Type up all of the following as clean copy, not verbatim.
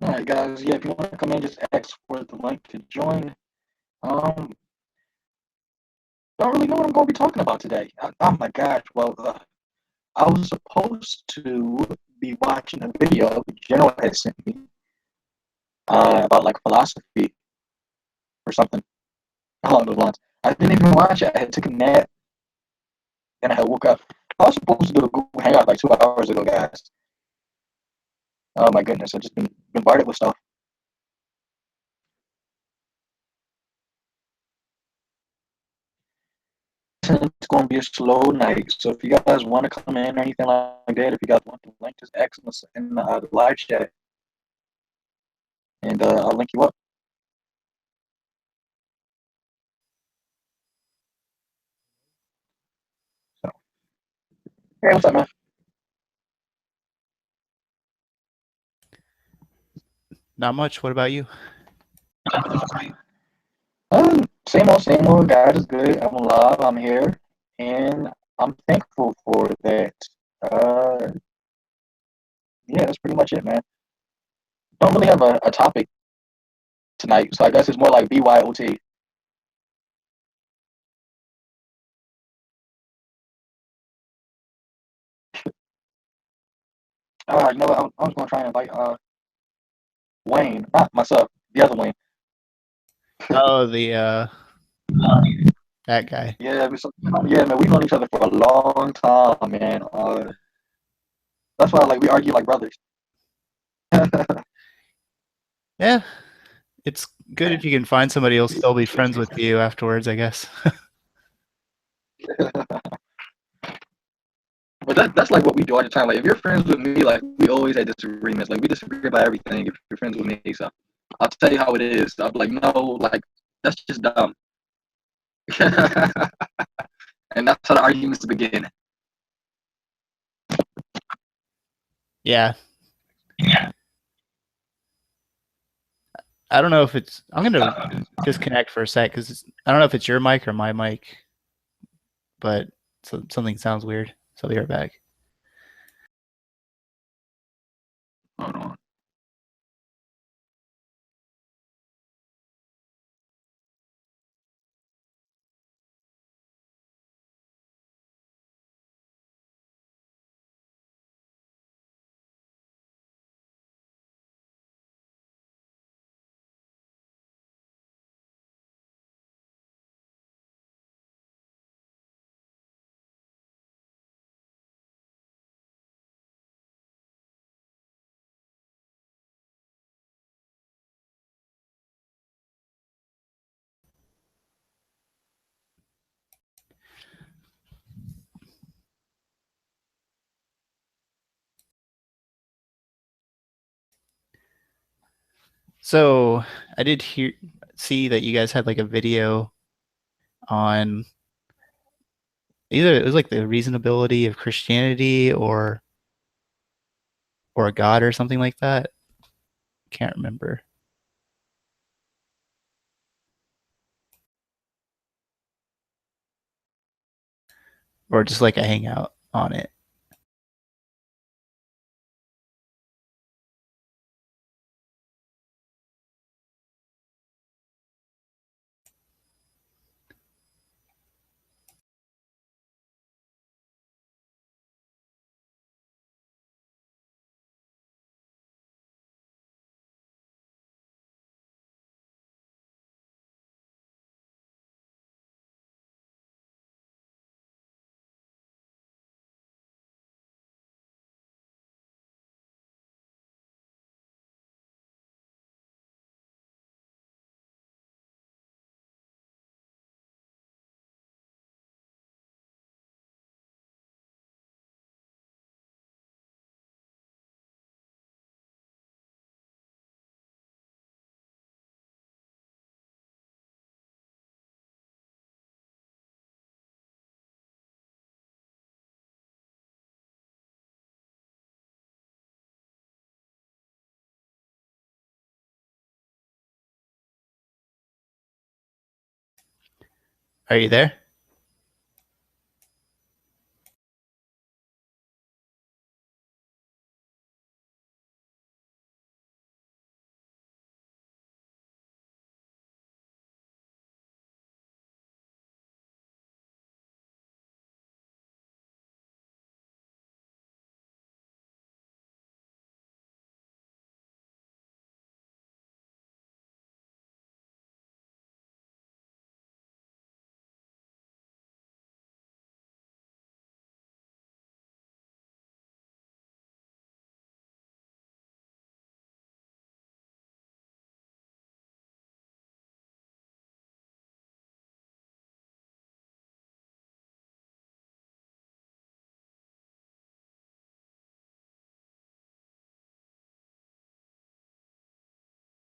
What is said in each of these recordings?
All right, guys. Yeah, if you want to come in, just ask for the link to join. Um, don't really know what I'm going to be talking about today. Oh my gosh. Well, I was supposed to be watching a video General had sent me about like philosophy or something along those lines. I didn't even watch it. I had taken a nap and I had woke up. I was supposed to do a Google Hangout like 2 hours ago, guys. Oh my goodness, I've just been bombarded with stuff. It's going to be a slow night. So if you guys want to come in or anything like that, if you guys want the link, just ask us in the live chat, and I'll link you up. So, hey, what's up, man? Not much. What about you? Same old. God is good. I'm alive. I'm here, and I'm thankful for that. Uh, yeah, that's pretty much it, man. Don't really have a topic tonight, so I guess it's more like BYOT. You know what? I was going to try and invite Wayne, not myself, the other Wayne. Oh, the that guy. Yeah, man, we've known each other for a long time, man. That's why like we argue like brothers. Yeah, it's good if you can find somebody who'll still be friends with you afterwards, I guess. But that's like what we do all the time. Like if you're friends with me, like we always had disagreements. Like we disagree about everything if you're friends with me. So I'll tell you how it is. I'll be like, no, like that's just dumb. And that's how the arguments begin. Yeah. I don't know if it's. I'm gonna disconnect for a sec because I don't know if it's your mic or my mic, but something sounds weird. So I'll be right back. Hold on. So I did see that you guys had like a video on either it was like the reasonability of Christianity or a God or something like that. Can't remember. Or just like a hangout on it. Are you there?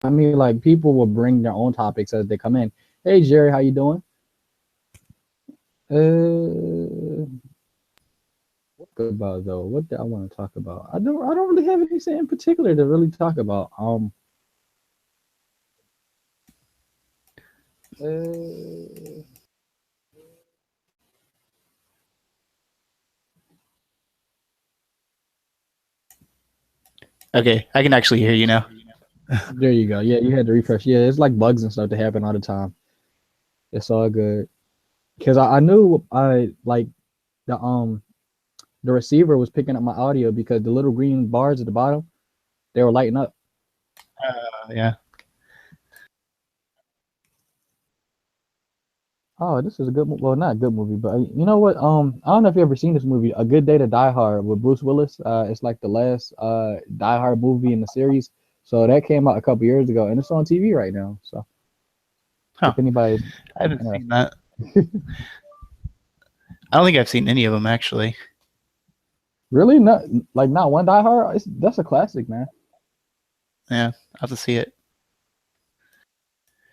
I mean, like people will bring their own topics as they come in. Hey Jerry, how you doing? Uh, what about though? What do I want to talk about? I don't really have anything in particular to really talk about. Uh, Okay, I can actually hear you now. there you go. Yeah, you had to refresh. Yeah, it's like bugs and stuff that happen all the time. It's all good. Cause I knew I like the the receiver was picking up my audio because the little green bars at the bottom they were lighting up. Yeah. Oh, this is a good, well, not a good movie, but you know what? I don't know if you ever seen this movie, A Good Day to Die Hard with Bruce Willis. It's like the last Die Hard movie in the series. So that came out a couple years ago, and it's on TV right now. So Huh. if anybody's I haven't seen interested, that. I don't think I've seen any of them actually. really not like not one Die Hard. That's a classic, man. Yeah, I'll have to see it.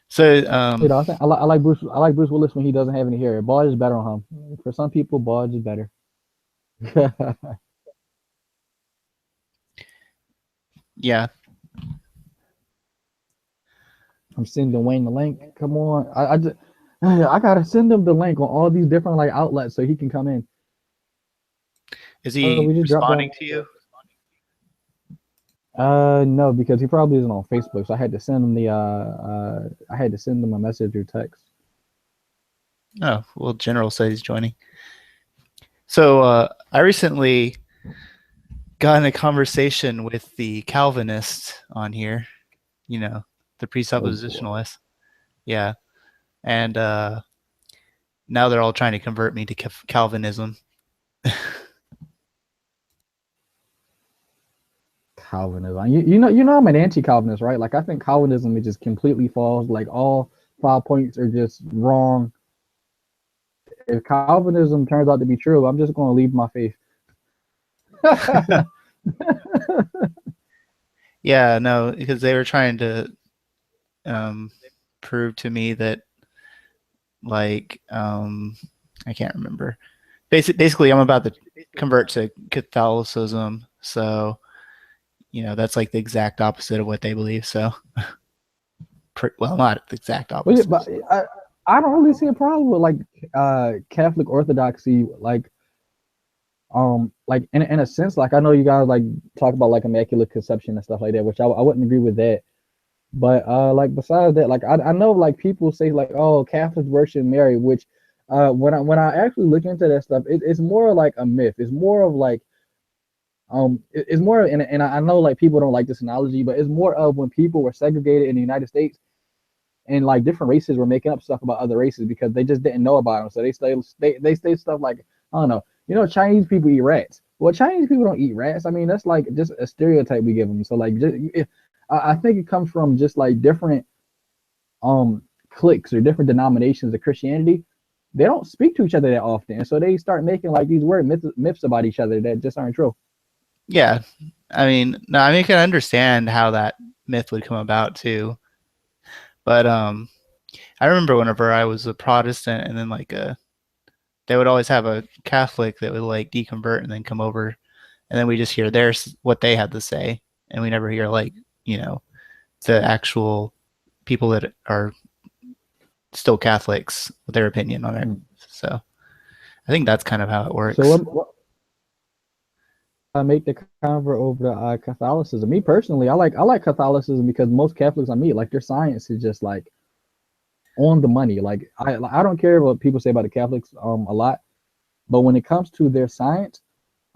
So, You know, I like Bruce Willis when he doesn't have any hair. Bald is better on him. For some people, bald is better. yeah. I'm sending Wayne the link. Come on, I just I gotta send him the link on all these different like outlets so he can come in. Is Oh, he we just dropped responding down. to you? No, because he probably isn't on Facebook, so I had to send him the I had to send him a message or text. Oh, well, General says he's joining. So, I recently got in a conversation with the Calvinists on here. You know, the Oh boy. presuppositionalists. Yeah, and now they're all trying to convert me to Calvinism. Calvinism. You know I'm an anti-Calvinist, right? Like I think Calvinism is just completely false. Like all 5 points are just wrong. If Calvinism turns out to be true, I'm just going to leave my faith. Yeah, no, because they were trying to um, prove to me that, like, I can't remember. Basically, I'm about to convert to Catholicism, so that's like the exact opposite of what they believe. So, well, not the exact But, yeah, opposite. but I don't really see a problem with like Catholic Orthodoxy, like in a sense, like I know you guys like talk about like immaculate conception and stuff like that, which I wouldn't agree with that. But like besides that, like I know like people say like, oh, Catholics worship Mary, which when I actually look into that stuff, it's more like a myth. It's more of like it's more, and I know like people don't like this analogy, but it's more of when people were segregated in the United States and like different races were making up stuff about other races because they just didn't know about them. So they say stuff like, I don't know, Chinese people eat rats. Well, Chinese people don't eat rats. I mean, that's like just a stereotype we give them. So like, I think it comes from just like different cliques or different denominations of Christianity. They don't speak to each other that often, and so they start making like these weird myths about each other that just aren't true. Yeah, I mean, no, I mean, I can understand how that myth would come about too, but I remember whenever I was a Protestant, and then like they would always have a Catholic that would like deconvert and then come over, and then we just hear what they had to say, and we never hear like you know the actual people that are still Catholics with their opinion on it. Mm. So I think that's kind of how it So works. I make the convert over to Catholicism. Me personally, I like Catholicism because most Catholics I meet, like their science is just like on the money. Like I don't care what people say about the Catholics a lot, but when it comes to their science,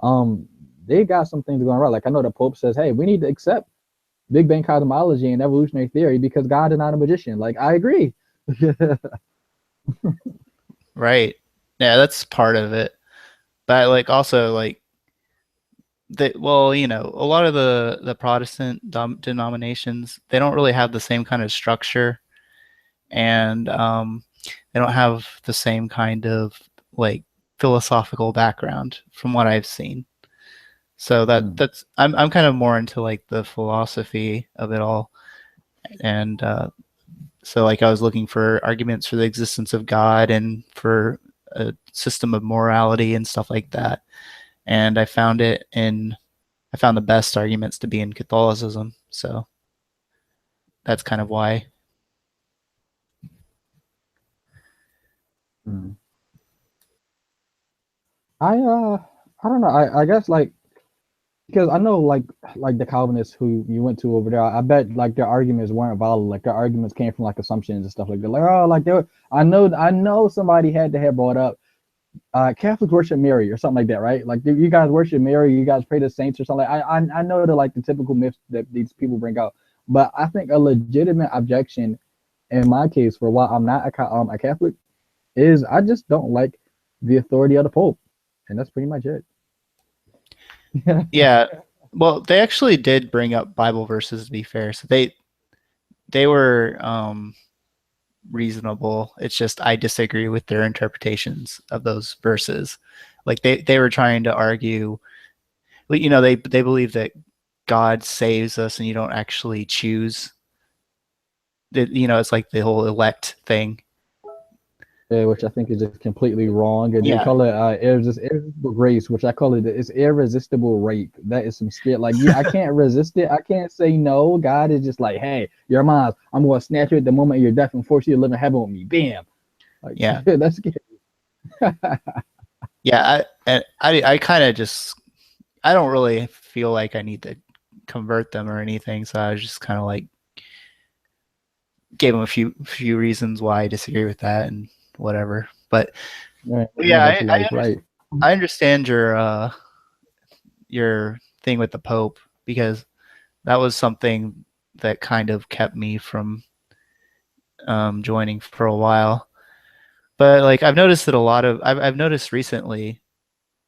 um they got some things going right. Like I know the Pope says, hey, we need to accept Big Bang cosmology and evolutionary theory because God is not a magician. Like I agree. Right. Yeah, that's part of it. But like also like that, well, a lot of the Protestant denominations, they don't really have the same kind of structure, and they don't have the same kind of like philosophical background from what I've seen. So Mm. that's I'm kind of more into like the philosophy of it all, and so like I was looking for arguments for the existence of God and for a system of morality and stuff like that, and I found the best arguments to be in Catholicism. So that's kind of why. Hmm. I don't know. I guess like because I know like the Calvinists who you went to over there, I bet like their arguments weren't valid. Like their arguments came from like assumptions and stuff like that. Like oh, like they were, I know somebody had to have brought up Catholics worship Mary or something like that, right? Like you guys worship Mary, you guys pray to saints or something. I know the like the typical myths that these people bring out, but I think a legitimate objection in my case for why I'm not a Catholic is I just don't like the authority of the Pope, and that's pretty much it. Yeah. Well, they actually did bring up Bible verses to be fair. So they were reasonable. It's just I disagree with their interpretations of those verses. Like they were trying to argue, you know, they believe that God saves us and you don't actually choose. You know, it's like the whole elect thing. Yeah, which I think is just completely wrong. And they Yeah. call it irresistible grace, which I call it's irresistible rape. That is some shit. Like, yeah, I can't resist it. I can't say no. God is just like, hey, you're mine. I'm going to snatch you at the moment you're death and force you to live in heaven with me. Bam. Like, Yeah. that's scary. Yeah. I kind of just, I don't really feel like I need to convert them or anything. So I was just kind of like, gave them a few reasons why I disagree with that and whatever. But Right. yeah, That's life, right? I understand your thing with the Pope, because that was something that kind of kept me from joining for a while. But like I've noticed that I've noticed recently,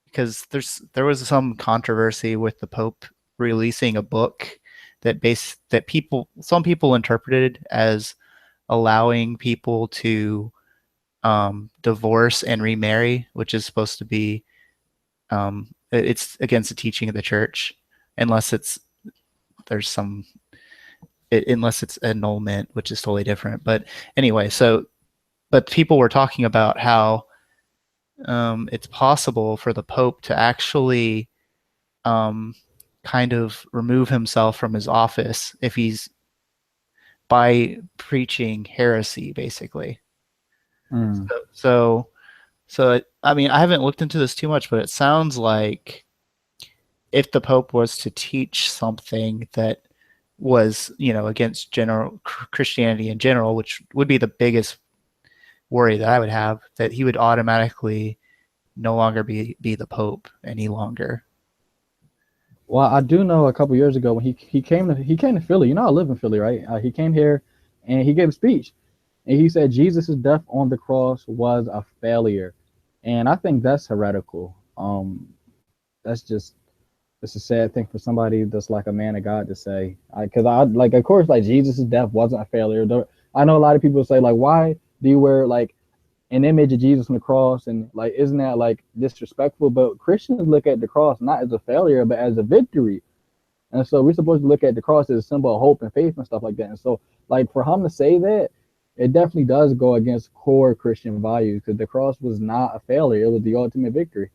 because there was some controversy with the Pope releasing a book that some people interpreted as allowing people to divorce and remarry, which is supposed to be it's against the teaching of the church, unless there's some unless it's annulment, which is totally different. But anyway, but people were talking about how it's possible for the Pope to actually um, kind of remove himself from his office if he's by preaching heresy, basically. Mm. So, I mean, I haven't looked into this too much, but it sounds like if the Pope was to teach something that was, you know, against general Christianity in general, which would be the biggest worry that I would have, that he would automatically no longer be the Pope any longer. Well, I do know a couple years ago when he came to Philly. You know, I live in Philly, right? He came here and he gave a speech, and he said Jesus' death on the cross was a failure, and I think that's heretical. That's just it's a sad thing for somebody that's like a man of God to say. Because I like, of course, like Jesus' death wasn't a failure. I know a lot of people say like, why do you wear like an image of Jesus on the cross, and like isn't that like disrespectful? But Christians look at the cross not as a failure but as a victory, and so we're supposed to look at the cross as a symbol of hope and faith and stuff like that. And so like for him to say that, it definitely does go against core Christian values because the cross was not a failure; it was the ultimate victory.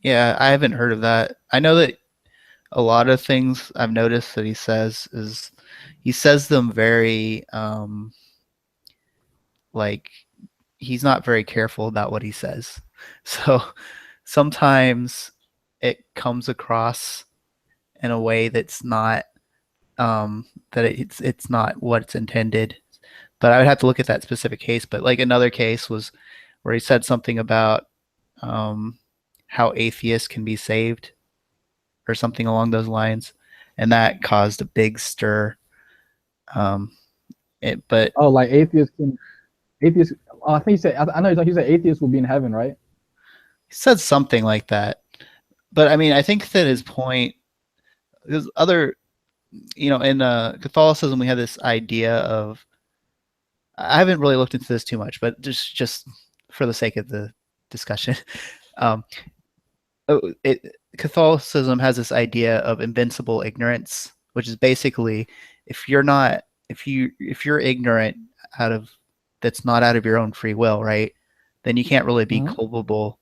Yeah, I haven't heard of that. I know that a lot of things I've noticed that he says them very like he's not very careful about what he says. So sometimes it comes across in a way that's not that it's not what it's intended. But I would have to look at that specific case. But like another case was where he said something about um, how atheists can be saved or something along those lines, and that caused a big stir. Um, but Oh, like atheists. I think he said. I know he said atheists will be in heaven, right? he said something like that. But I mean, I think that his point is other, you know, in Catholicism, we have this idea of, I haven't really looked into this too much, but just for the sake of the discussion, um, Catholicism has this idea of invincible ignorance, which is basically if you're ignorant out of that's not out of your own free will, right? Then you can't really be Mhm. culpable.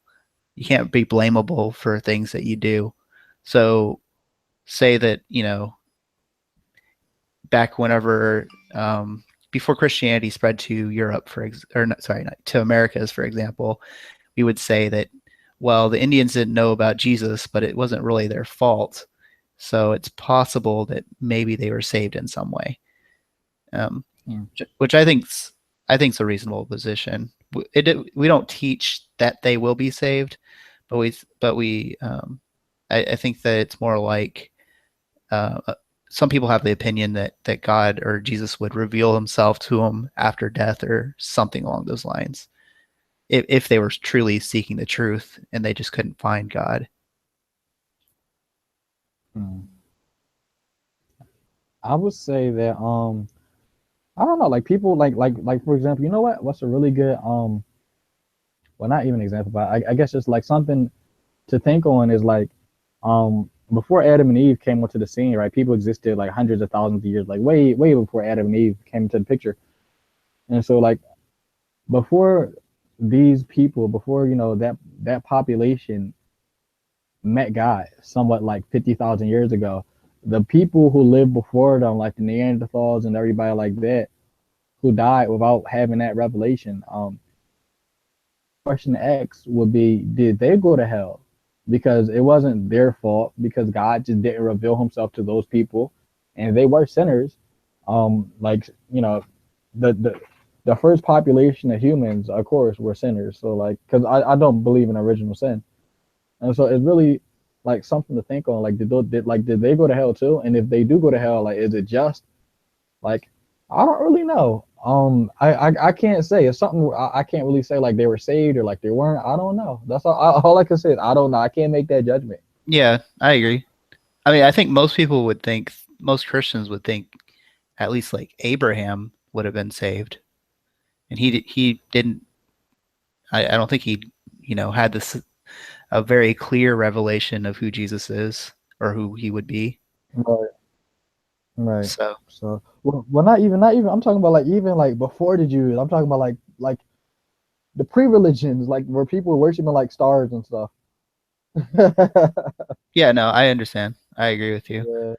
You can't be blamable for things that you do. So say that, back whenever before Christianity spread to Europe, or not, sorry, not to Americas, for example, we would say that, well, the Indians didn't know about Jesus, but it wasn't really their fault. So it's possible that maybe they were saved in some way, um, Mm. which I think's a reasonable position. We don't teach that they will be saved, but I think that it's more like, some people have the opinion that God or Jesus would reveal himself to them after death or something along those lines, if they were truly seeking the truth and they just couldn't find God. Mm. I would say that I don't know, like people like for example, you know what's a really good well, not even example, but I guess just like something to think on is like before Adam and Eve came onto the scene, right? People existed like hundreds of thousands of years, like way before Adam and Eve came into the picture. And so like before these people, before that population met God somewhat like 50,000 years ago, the people who lived before them, like the Neanderthals and everybody like that, who died without having that revelation. Question X would be, did they go to hell? Because it wasn't their fault, because God just didn't reveal himself to those people, and they were sinners. Like, the the first population of humans, of course, were sinners. So like, because I don't believe in original sin. And so it's really like something to think on. Like, did they go to hell too? And if they do go to hell, like, is it just? Like, I don't really know. I can't say. It's something I can't really say like they were saved or like they weren't. I don't know. That's all I can say is I don't know. I can't make that judgment. Yeah, I agree. I mean, I think most Christians would think at least like Abraham would have been saved, and he didn't. I don't think he had this a very clear revelation of who Jesus is or who he would be. Right, right. So So, well, not even. I'm talking about like even like before the Jews. I'm talking about like the pre-religions, like where people were worshiping like stars and stuff. yeah, no, I understand. I agree with you. Yeah.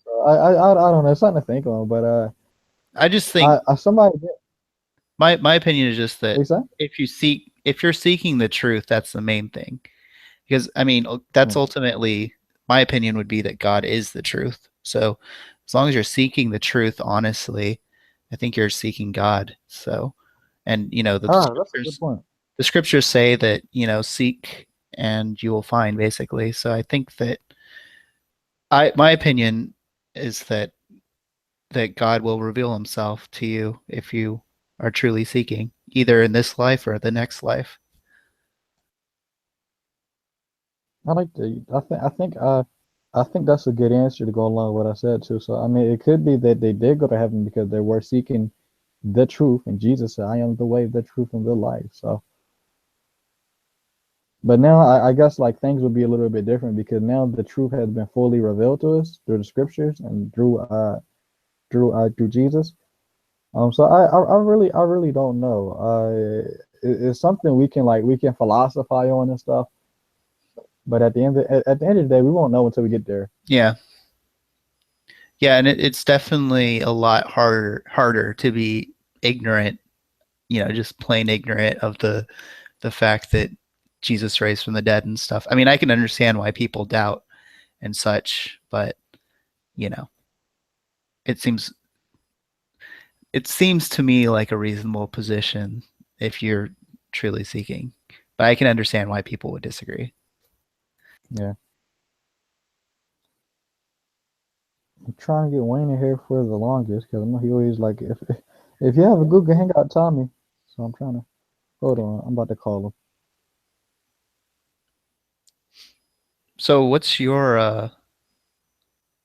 So I don't know. It's something to think on, but I just think somebody my opinion is just what that you say? if you're seeking the truth, that's the main thing. Because I mean, that's Mm. ultimately my opinion would be that God is the truth. So as long as you're seeking the truth honestly, I think you're seeking God. So, and Ah, that's a good point. the scriptures say that, seek and you will find, basically. So I think that my opinion is that God will reveal himself to you if you are truly seeking, either in this life or the next life. I like the. I think that's a good answer to go along with what I said too. So I mean, it could be that they did go to heaven because they were seeking the truth, and Jesus said, "I am the way, the truth, and the life." So, but now I guess like things would be a little bit different because now the truth has been fully revealed to us through the scriptures and through Jesus. So I really don't know. It's something we can philosophize on and stuff, but at the end of the day, we won't know until we get there. Yeah. Yeah, and it's definitely a lot harder to be ignorant, just plain ignorant of the fact that Jesus raised from the dead and stuff. I mean, I can understand why people doubt and such, but you know, it seems it seems to me like a reasonable position if you're truly seeking. But I can understand why people would disagree. Yeah. I'm trying to get Wayne in here for the longest because I know he always like if you have a Google Hangout, tell me. So I'm trying to hold on. I'm about to call him. So what's your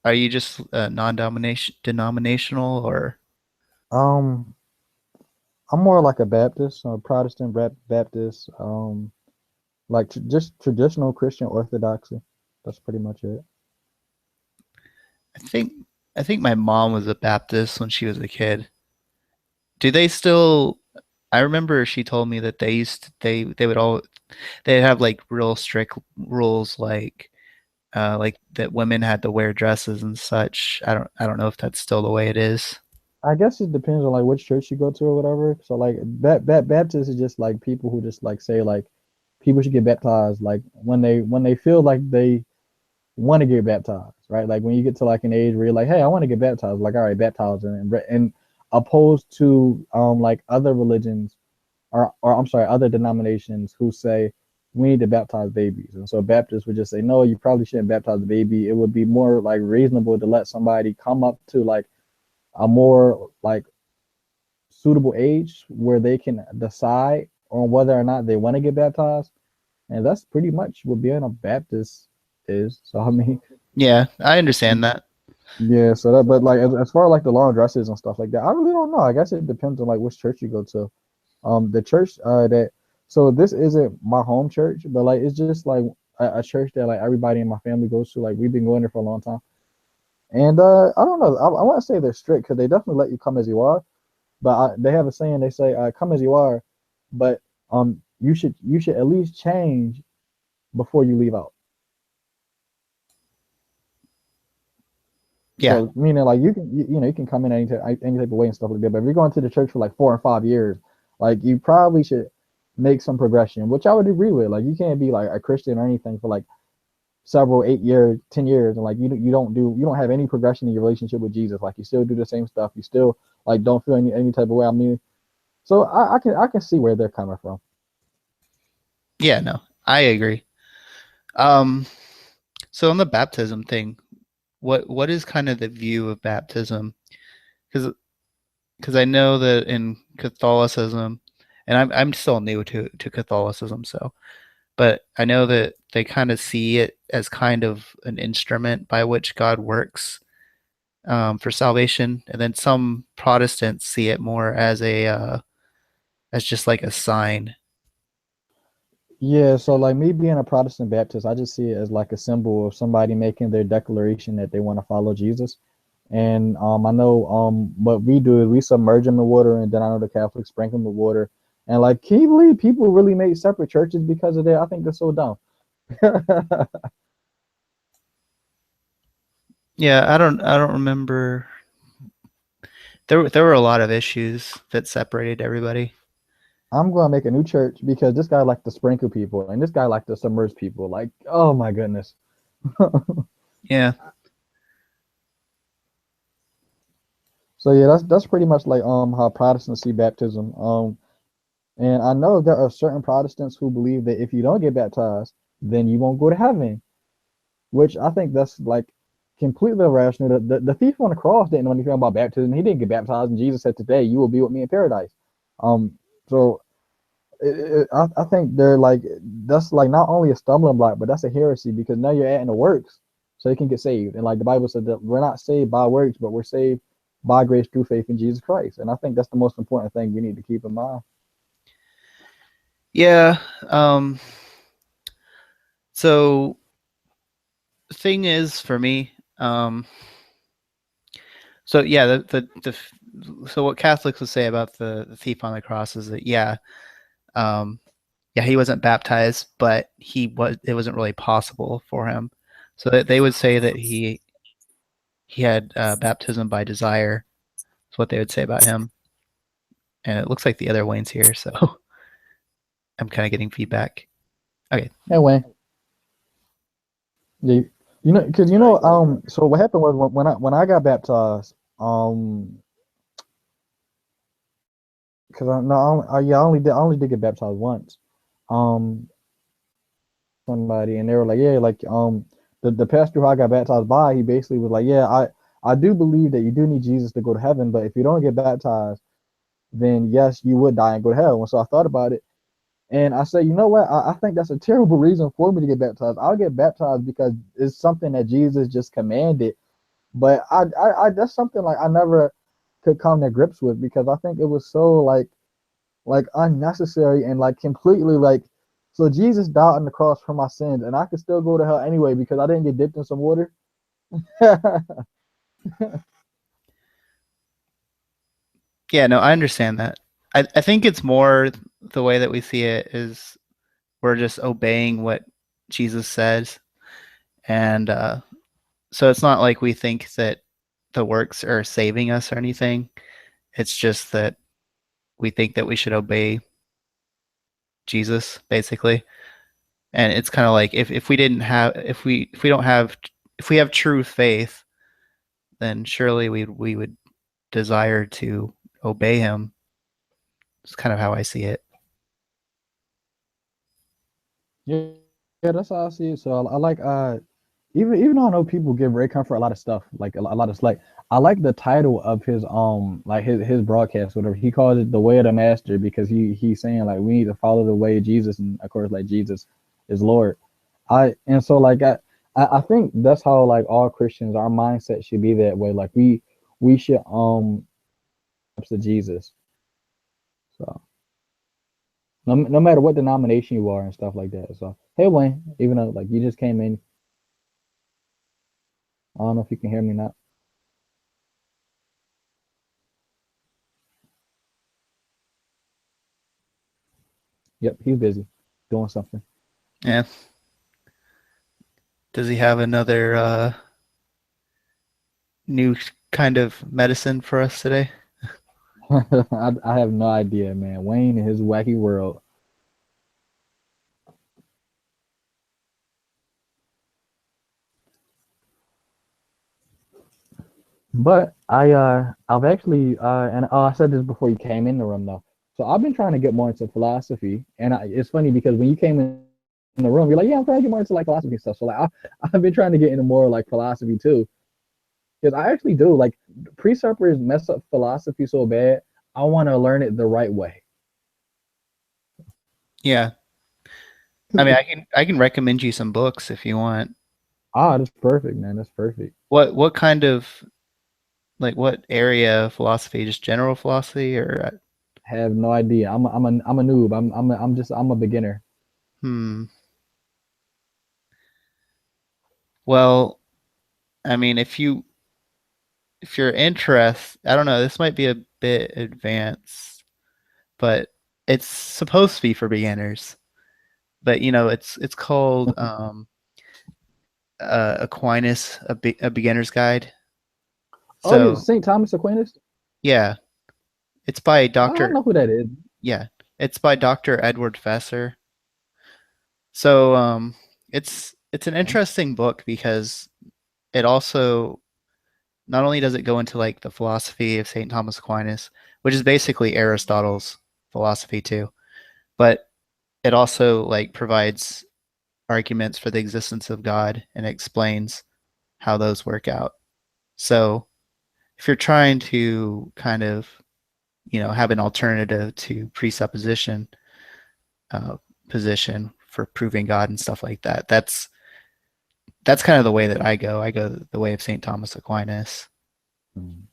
are you just non-domination denominational or Um, I'm more like a Baptist, a Protestant Baptist. Like just traditional Christian orthodoxy. That's pretty much it. I think I think my mom was a Baptist when she was a kid. Do they still? I remember she told me that they would all they'd have like real strict rules like that women had to wear dresses and such. I don't know if that's still the way it is. I guess it depends on like which church you go to or whatever. So like Baptist is just like people who just like say like people should get baptized like when they feel like they want to get baptized, right? Like when you get to like an age where you're like, hey, I want to get baptized. Like, all right, baptized, and opposed to like other religions or I'm sorry, other denominations who say we need to baptize babies. And so Baptists would just say, no, you probably shouldn't baptize the baby. It would be more like reasonable to let somebody come up to like a more like suitable age where they can decide on whether or not they want to get baptized. And that's pretty much what being a Baptist is. So I mean, Yeah, I understand that. yeah. So that, but like as far as like the long dresses and stuff like that, I really don't know. I guess it depends on like which church you go to. The church that so this isn't my home church, but like it's just like a church that like everybody in my family goes to. Like we've been going there for a long time, and I don't know. I want to say they're strict because they definitely let you come as you are. But they have a saying. They say, "Come as you are," but you should at least change before you leave out. Yeah. So meaning like you can come in any type of way and stuff like that. But if you're going to the church for like 4 or 5 years, like you probably should make some progression, which I would agree with. Like you can't be like a Christian or anything for like several 8 years, 10 years, and like you don't have any progression in your relationship with Jesus. Like you still do the same stuff. You still like don't feel any type of way. I mean, so I can see where they're coming from. Yeah, no, I agree. Um, so on the baptism thing, what is kind of the view of baptism? Because I know that in Catholicism, and I'm still new to Catholicism, so but I know that they kind of see it as kind of an instrument by which God works for salvation, and then some Protestants see it more as a as just like a sign. Yeah, so like me being a Protestant Baptist, I just see it as like a symbol of somebody making their declaration that they want to follow Jesus. And I know what we do is we submerge them in water, and then I know the Catholics sprinkle them with water. And like, can you believe people really made separate churches because of that? I think that's so dumb. Yeah, I don't remember. There were a lot of issues that separated everybody. I'm gonna make a new church because this guy like to sprinkle people and this guy like to submerge people. Like, oh my goodness. Yeah, So yeah, that's pretty much like how Protestants see baptism. And I know there are certain Protestants who believe that if you don't get baptized, then you won't go to heaven, which I think that's like completely irrational. The thief on the cross didn't know anything about baptism. He didn't get baptized, and Jesus said, "Today you will be with me in paradise." So I think they're like that's like not only a stumbling block, but that's a heresy because now you're adding the works so you can get saved. And like the Bible said that we're not saved by works, but we're saved by grace through faith in Jesus Christ. And I think that's the most important thing we need to keep in mind. yeah. So the thing is for me, so yeah, so what Catholics would say about the thief on the cross is that um, yeah, he wasn't baptized, but it wasn't really possible for him. So that they would say that he had baptism by desire. That's what they would say about him. And it looks like the other Wayne's here, so I'm kind of getting feedback. Okay. Anyway, yeah, because so what happened was when I got baptized, because I no, yeah, I only did get baptized once. Um, somebody and they were like, yeah, like the pastor who I got baptized by, he basically was like, yeah, I do believe that you do need Jesus to go to heaven, but if you don't get baptized, then yes, you would die and go to hell. And so I thought about it, and I said, you know what? I think that's a terrible reason for me to get baptized. I'll get baptized because it's something that Jesus just commanded, but I that's something like I never could come to grips with because I think it was so like unnecessary and like completely like so Jesus died on the cross for my sins and I could still go to hell anyway because I didn't get dipped in some water. Yeah, no, I understand that. I think it's more the way that we see it is we're just obeying what Jesus says. And so it's not like we think that the works are saving us or anything. It's just that we think that we should obey Jesus, basically. And it's kind of like if we didn't have if we don't have if we have true faith, then surely we would desire to obey him. It's kind of how I see it. Yeah, yeah, that's how I see it. So I like even though I know people give Ray Comfort a lot of stuff, like a lot of like I like the title of his like his broadcast, whatever he calls it, the way of the master, because he's saying like we need to follow the way of Jesus, and of course like Jesus is Lord. I and so like I think that's how like all Christians, our mindset should be that way. Like we should to Jesus. So no matter what denomination you are and stuff like that. So hey Wayne, even though like you just came in, I don't know if you can hear me now. Yep, he's busy doing something. Yeah. Does he have another new kind of medicine for us today? I have no idea, man. Wayne and his wacky world. But I've actually and I said this before you came in the room though. So I've been trying to get more into philosophy, and it's funny because when you came in the room, you're like, yeah, I'm trying to get more into like philosophy stuff. So like I've been trying to get into more like philosophy too, because I actually do like presuppers mess up philosophy so bad. I want to learn it the right way. Yeah. I mean, I can recommend you some books if you want. Ah, that's perfect, man. That's perfect. What kind of like what area of philosophy? Just general philosophy or Have no idea. I'm a noob. I'm a beginner. hmm. Well, I mean, if you're interested, I don't know, this might be a bit advanced, but it's supposed to be for beginners. But you know, it's called Aquinas, a beginner's guide. Oh yeah, So St. Thomas Aquinas. yeah, it's by I don't Doctor. know who that is. Yeah, it's by Doctor Edward Fesser. So it's an interesting book because it also not only does it go into like the philosophy of St. Thomas Aquinas, which is basically Aristotle's philosophy too, but it also like provides arguments for the existence of God and explains how those work out. So if you're trying to kind of, you know, have an alternative to presupposition uh, position for proving God and stuff like that, that's kind of the way that I go. I go the way of St. Thomas Aquinas. Hmm.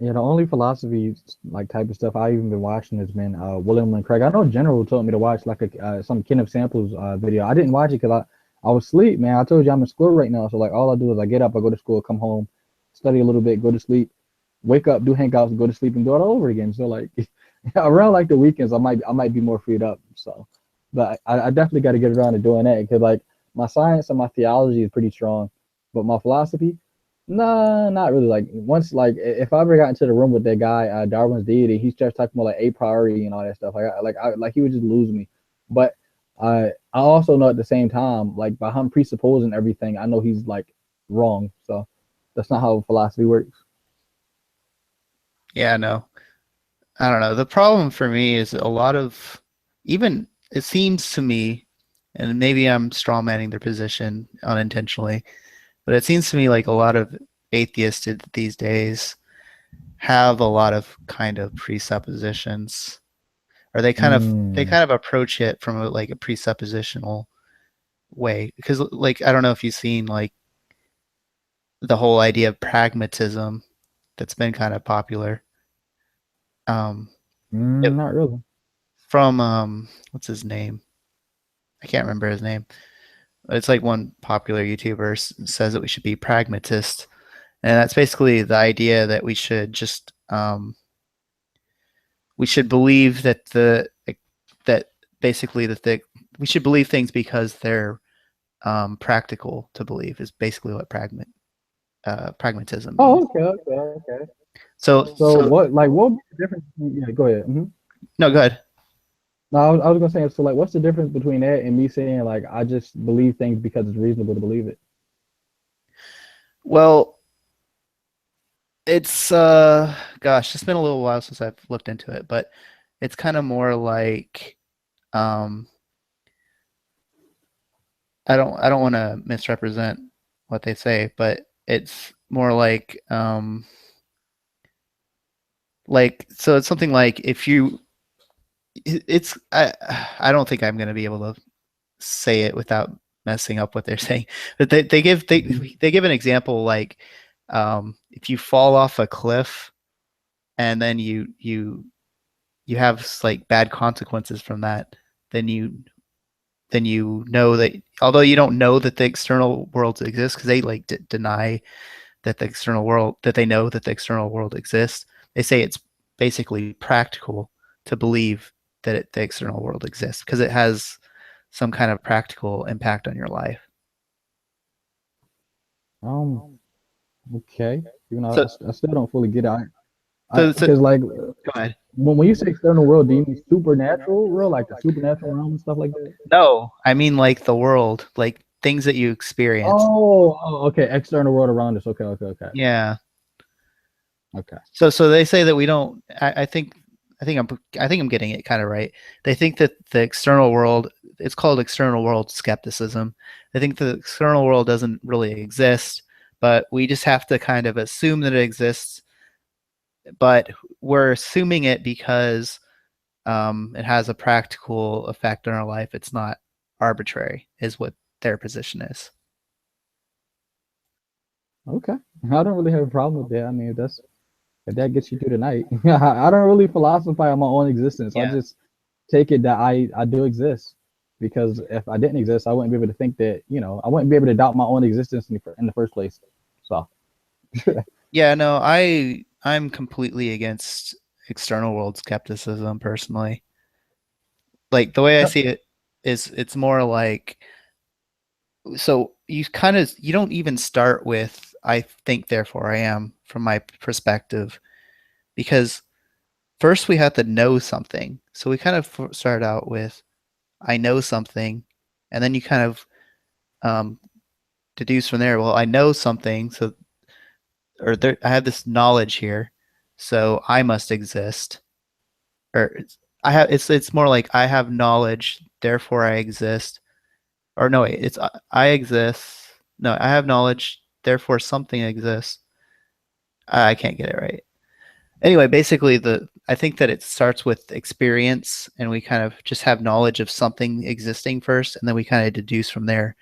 Yeah, the only philosophy like type of stuff I even been watching has been William and Craig. I know General told me to watch like a some Kenneth Samples video. I didn't watch it because I was asleep, man. I told you I'm in school right now, so like all I do is I get up, I go to school, come home, study a little bit, go to sleep, wake up, do hangouts, go to sleep, and do it all over again. So like around like the weekends, I might be more freed up. So, but I definitely got to get around to doing that because like my science and my theology is pretty strong, but my philosophy. No, not really. Like once, like if I ever got into the room with that guy, Darwin's deity, he starts talking about like a priori and all that stuff. Like he would just lose me. But I also know at the same time, like by him presupposing everything, I know he's like wrong. So that's not how philosophy works. Yeah, no, I don't know. The problem for me is a lot of even it seems to me, and maybe I'm strawmanning their position unintentionally, but it seems to me like a lot of atheists these days have a lot of kind of presuppositions, or they Mm, kind of approach it from like a presuppositional way. Because like I don't know if you've seen like the whole idea of pragmatism that's been kind of popular. Um, it, not really. from what's his name? I can't remember his name. It's like one popular YouTuber says that we should be pragmatists. And that's basically the idea that we should just we should believe that that basically we should believe things because they're practical to believe is basically what pragmatism Oh, means. okay. So So what would be the difference? Yeah, go ahead. no, go ahead. No, I was gonna say, so like, what's the difference between that and me saying like I just believe things because it's reasonable to believe it? Well, it's gosh, it's been a little while since I've looked into it, but it's kind of more like um I don't want to misrepresent what they say, but it's more like so it's something like if you it's I don't think I'm going to be able to say it without messing up what they're saying. But they give an example like if you fall off a cliff and then you have like bad consequences from that, then you know that although you don't know that the external world exists because they like deny that the external world that they know that the external world exists. They say it's basically practical to believe that the external world exists because it has some kind of practical impact on your life. Um, okay. Even though So, I still don't fully get it. I so because like go ahead. when you say external world, do you mean supernatural world, like the supernatural realm and stuff like that? No, I mean like the world, like things that you experience. Okay. External world around us. Yeah. Okay. So they say that we don't. I think I'm getting it kind of right. They think that the external world, it's called external world skepticism. They think the external world doesn't really exist, but we just have to kind of assume that it exists. But we're assuming it because it has a practical effect on our life. It's not arbitrary, is what their position is. Okay. I don't really have a problem with that. I mean, if that gets you through the night. I don't really philosophize on my own existence. I Yeah. just take it that I do exist. Because if I didn't exist, I wouldn't be able to think that, I wouldn't be able to doubt my own existence in the first place. So, Yeah, no, I'm completely against external world skepticism personally. Like the way I see it is it's more like so you don't even start with I think therefore I am from my perspective because first we have to know something. So we kind of start out with I know something and then you kind of um, deduce from there, well, I know something, so I have this knowledge here, so I must exist. Or it's more like I have knowledge, therefore I exist. Or no, wait, it's I exist. No, I have knowledge, therefore something exists. I can't get it right. Anyway, basically I think that it starts with experience and we kind of just have knowledge of something existing first and then we kind of deduce from there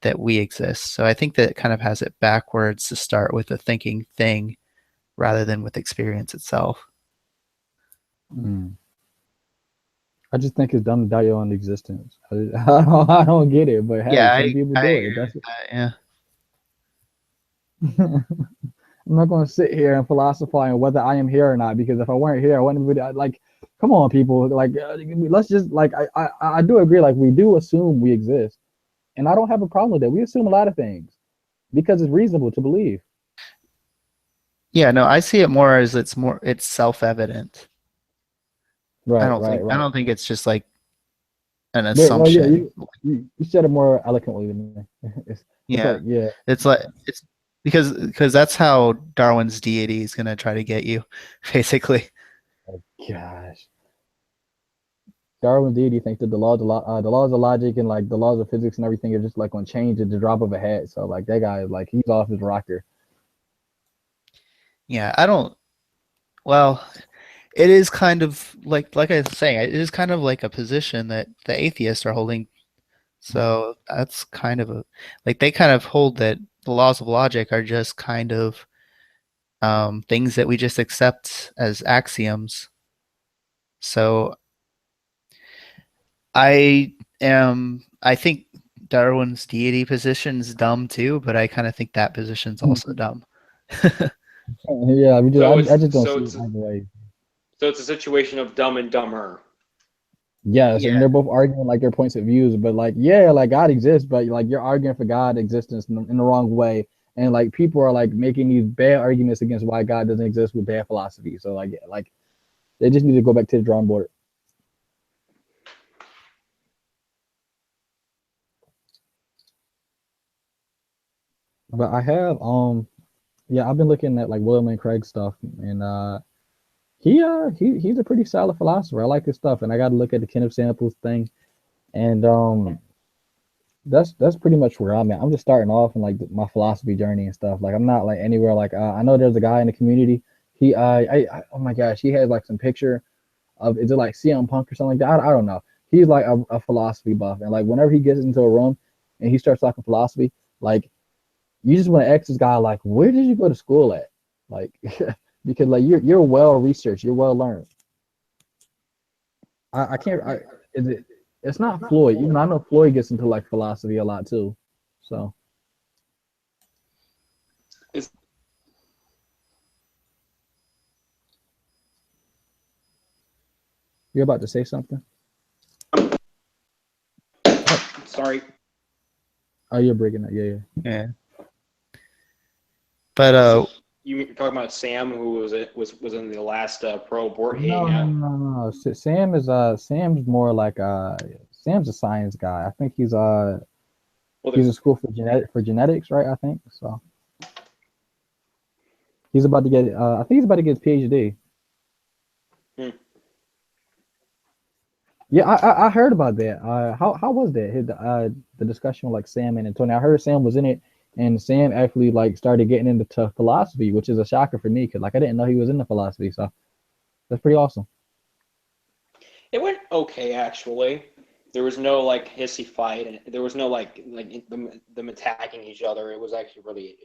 that we exist. So I think that it kind of has it backwards to start with a thinking thing rather than with experience itself. mm, I just think it's dumb to doubt your own existence. I don't get it, but hey, Yeah, some people I do agree it. with that. Yeah. I'm not going to sit here and philosophize on whether I am here or not because if I weren't here, I wouldn't be like. Come on, people. Like, let's just like I do agree. Like, we do assume we exist, and I don't have a problem with that. We assume a lot of things because it's reasonable to believe. Yeah, no, I see it more as it's self-evident. Right, I right. don't think it's just like an Well, yeah, assumption. you said it more eloquently than me. It's Yeah. like, yeah, It's because that's how Darwin's deity is going to try to get you basically. gosh. Darwin deity thinks that the laws of logic and like the laws of physics and everything are just like going to change at the drop of a hat. So like that guy is like he's off his rocker. Yeah, I don't well, it is kind of like I was saying, it is kind of like a position that the atheists are holding. So that's kind of a like they kind of hold that the laws of logic are just kind of things that we just accept as axioms. So I think Darwin's deity position is dumb too, but I kind of think that position's also dumb. Yeah, So I it's just don't so see it it's either way. so it's a situation of Dumb and Dumber. Yes, and Yeah. they're both arguing like their points of views, but like yeah, like God exists, but like you're arguing for God existence in the wrong way, and like people are like making these bad arguments against why God doesn't exist with bad philosophy. So like yeah, like they just need to go back to the drawing board. But I have yeah, I've been looking at like William and Craig stuff, and he's a pretty solid philosopher. I like his stuff, and I got to look at the Kenneth Samples thing, and that's pretty much where I'm at. I'm just starting off in like my philosophy journey and stuff. Like I'm not like anywhere. Like I know there's a guy in the community. He oh my gosh, he has like some picture of is it like CM Punk or something like that? I don't know. He's like a philosophy buff, and like whenever he gets into a room and he starts talking philosophy, like you just want to ask this guy like, where did you go to school at? Like because like you're well researched, you're well learned. I can't. Is it? It's not Floyd. Even I know Floyd gets into like philosophy a lot too. So Is you're about to say something? Oh, sorry. oh, you're breaking up. Yeah, yeah. Yeah. But You're talking about Sam, who was in the last pro abort No, no, hangout. no, no, no. Sam is Sam's more like Sam's a science guy. I think Well, he's in school for genetics, right? I think so. He's about to get I think he's about to get his PhD. hmm. Yeah, I heard about that. How was that? The discussion with like Sam and Antonio. I heard Sam was in it, and Sam actually like started getting into philosophy, which is a shocker for me because like I didn't know he was into philosophy. So that's pretty awesome. It went okay actually. There was no like hissy fight, and there was no like them attacking each other. It was actually really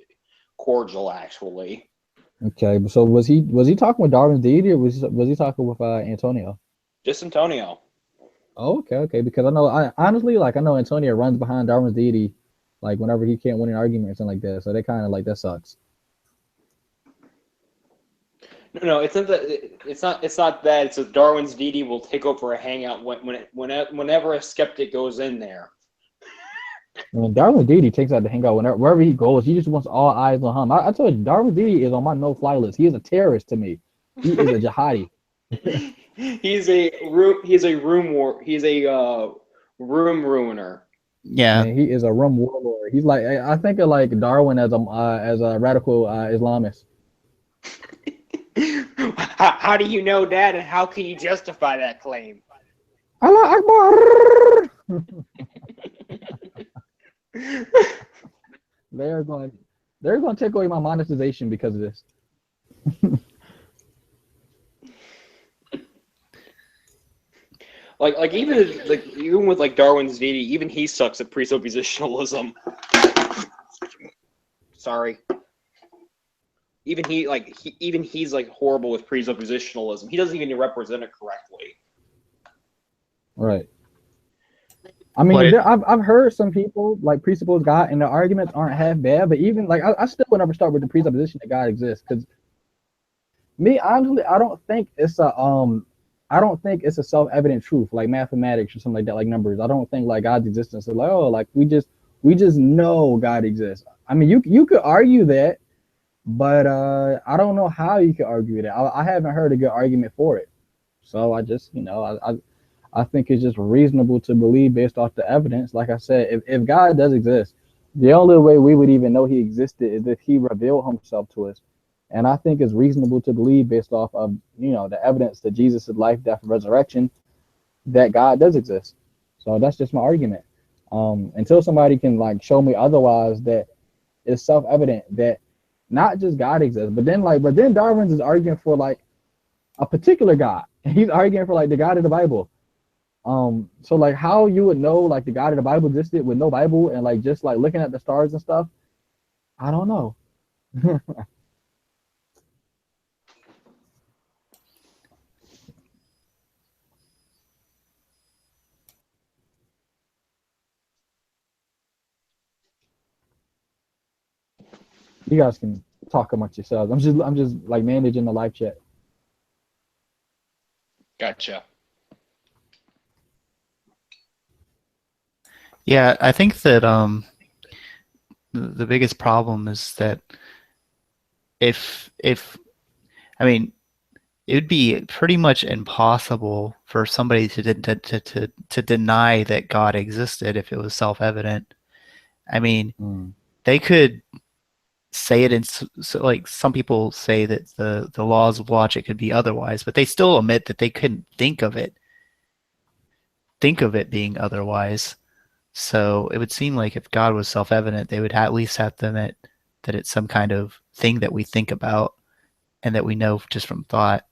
cordial actually. Okay, so was he talking with Darwin's deity or was he talking with Antonio? Just Antonio. Oh, okay, because I honestly like I know Antonio runs behind Darwin's deity, like whenever he can't win an argument or something like that. So they kind of like that sucks. No, it's not that. It's not that. It's that Darwin's deity will take over a hangout whenever a skeptic goes in there. When Darwin's deity takes out to hang out wherever he goes, he just wants all eyes on him. I told you, Darwin's deity is on my no-fly list. He is a terrorist to me. He is a jihadi. He's a room. He's a room war. He's a room ruiner. yeah. And he is a rum warlord. He's like I think of like Darwin as a radical Islamist. How do you know that, and how can you justify that claim? Allah Akbar. They're going to take away my monetization because of this. like even with like Darwin's deity, even he sucks at presuppositionalism. Sorry. Even he's like horrible with presuppositionalism. He doesn't even represent it correctly. Right. I mean, I've heard some people like presuppose God, and the arguments aren't half bad. But even like, I still would never start with the presupposition that God exists, because me honestly, I don't think it's a self-evident truth like mathematics or something like that, like numbers. I don't think like God's existence is like like we just know God exists. I mean, you could argue that, but I don't know how you could argue that. I haven't heard a good argument for it. So I just I think it's just reasonable to believe based off the evidence. Like I said, if God does exist, the only way we would even know he existed is if he revealed himself to us. And I think it's reasonable to believe based off of, the evidence that Jesus' life, death, and resurrection, that God does exist. So that's just my argument. Until somebody can like show me otherwise, that it's self-evident that not just God exists, but then Darwin's is arguing for like a particular God. He's arguing for like the God of the Bible. So like how you would know like the God of the Bible existed with no Bible and like just like looking at the stars and stuff, I don't know. You guys can talk amongst yourselves. I'm just like managing the live chat. Gotcha. Yeah, I think that the biggest problem is that if I mean it would be pretty much impossible for somebody to deny that God existed if it was self-evident. I mean, Mm. they could say it in so like some people say that the laws of logic could be otherwise, but they still admit that they couldn't think of it being otherwise. So it would seem like if God was self-evident, they would at least have to admit that it's some kind of thing that we think about and that we know just from thought.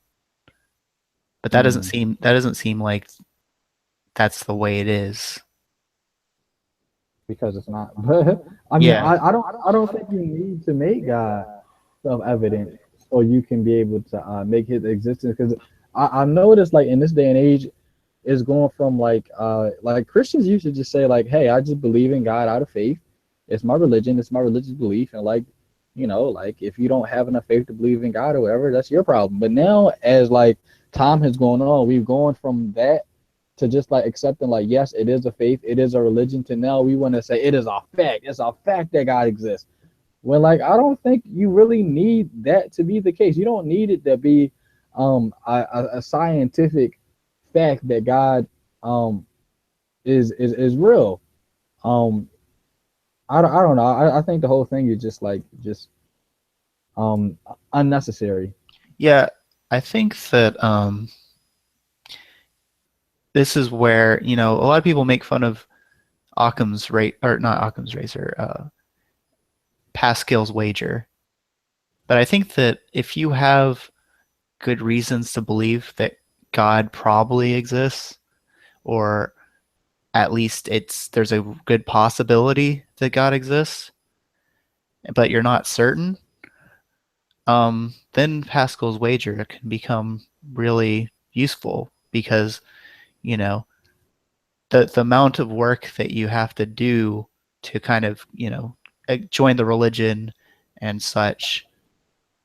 But Mm. that doesn't seem like that's the way it is. Because it's not. But I mean, Yeah. I don't think you need to make God self-evident so you can be able to make his existence. Because I noticed like in this day and age, it's going from like Christians used to just say like, hey, I just believe in God out of faith. It's my religion. It's my religious belief. And like, like if you don't have enough faith to believe in God or whatever, that's your problem. But now as like time has gone on, we've gone from that to just like accepting like, yes, it is a faith, it is a religion, to now we want to say it is a fact. It's a fact that God exists. When like I don't think you really need that to be the case. You don't need it to be a scientific fact that God um is real. Um I don't know. I think the whole thing is just unnecessary. Yeah, I think that this is where, a lot of people make fun of Occam's rate or not Occam's razor, Pascal's wager. But I think that if you have good reasons to believe that God probably exists, or at least there's a good possibility that God exists, but you're not certain, then Pascal's wager can become really useful because, you know, the amount of work that you have to do to kind of, join the religion and such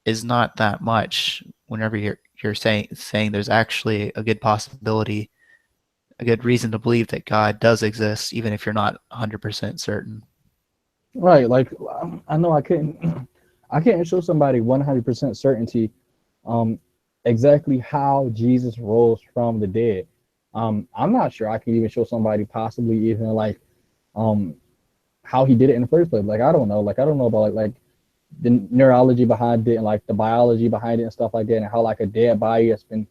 is not that much whenever you're saying there's actually a good possibility, a good reason to believe that God does exist, even if you're not 100% certain. Right, like I know I couldn't I can't show somebody 100% certainty um exactly how Jesus rose from the dead. I'm not sure I can even show somebody possibly even like um how he did it in the first place. Like I don't know. Like I don't know about like the neurology behind it and like the biology behind it and stuff like that, and how like a dead body that's been,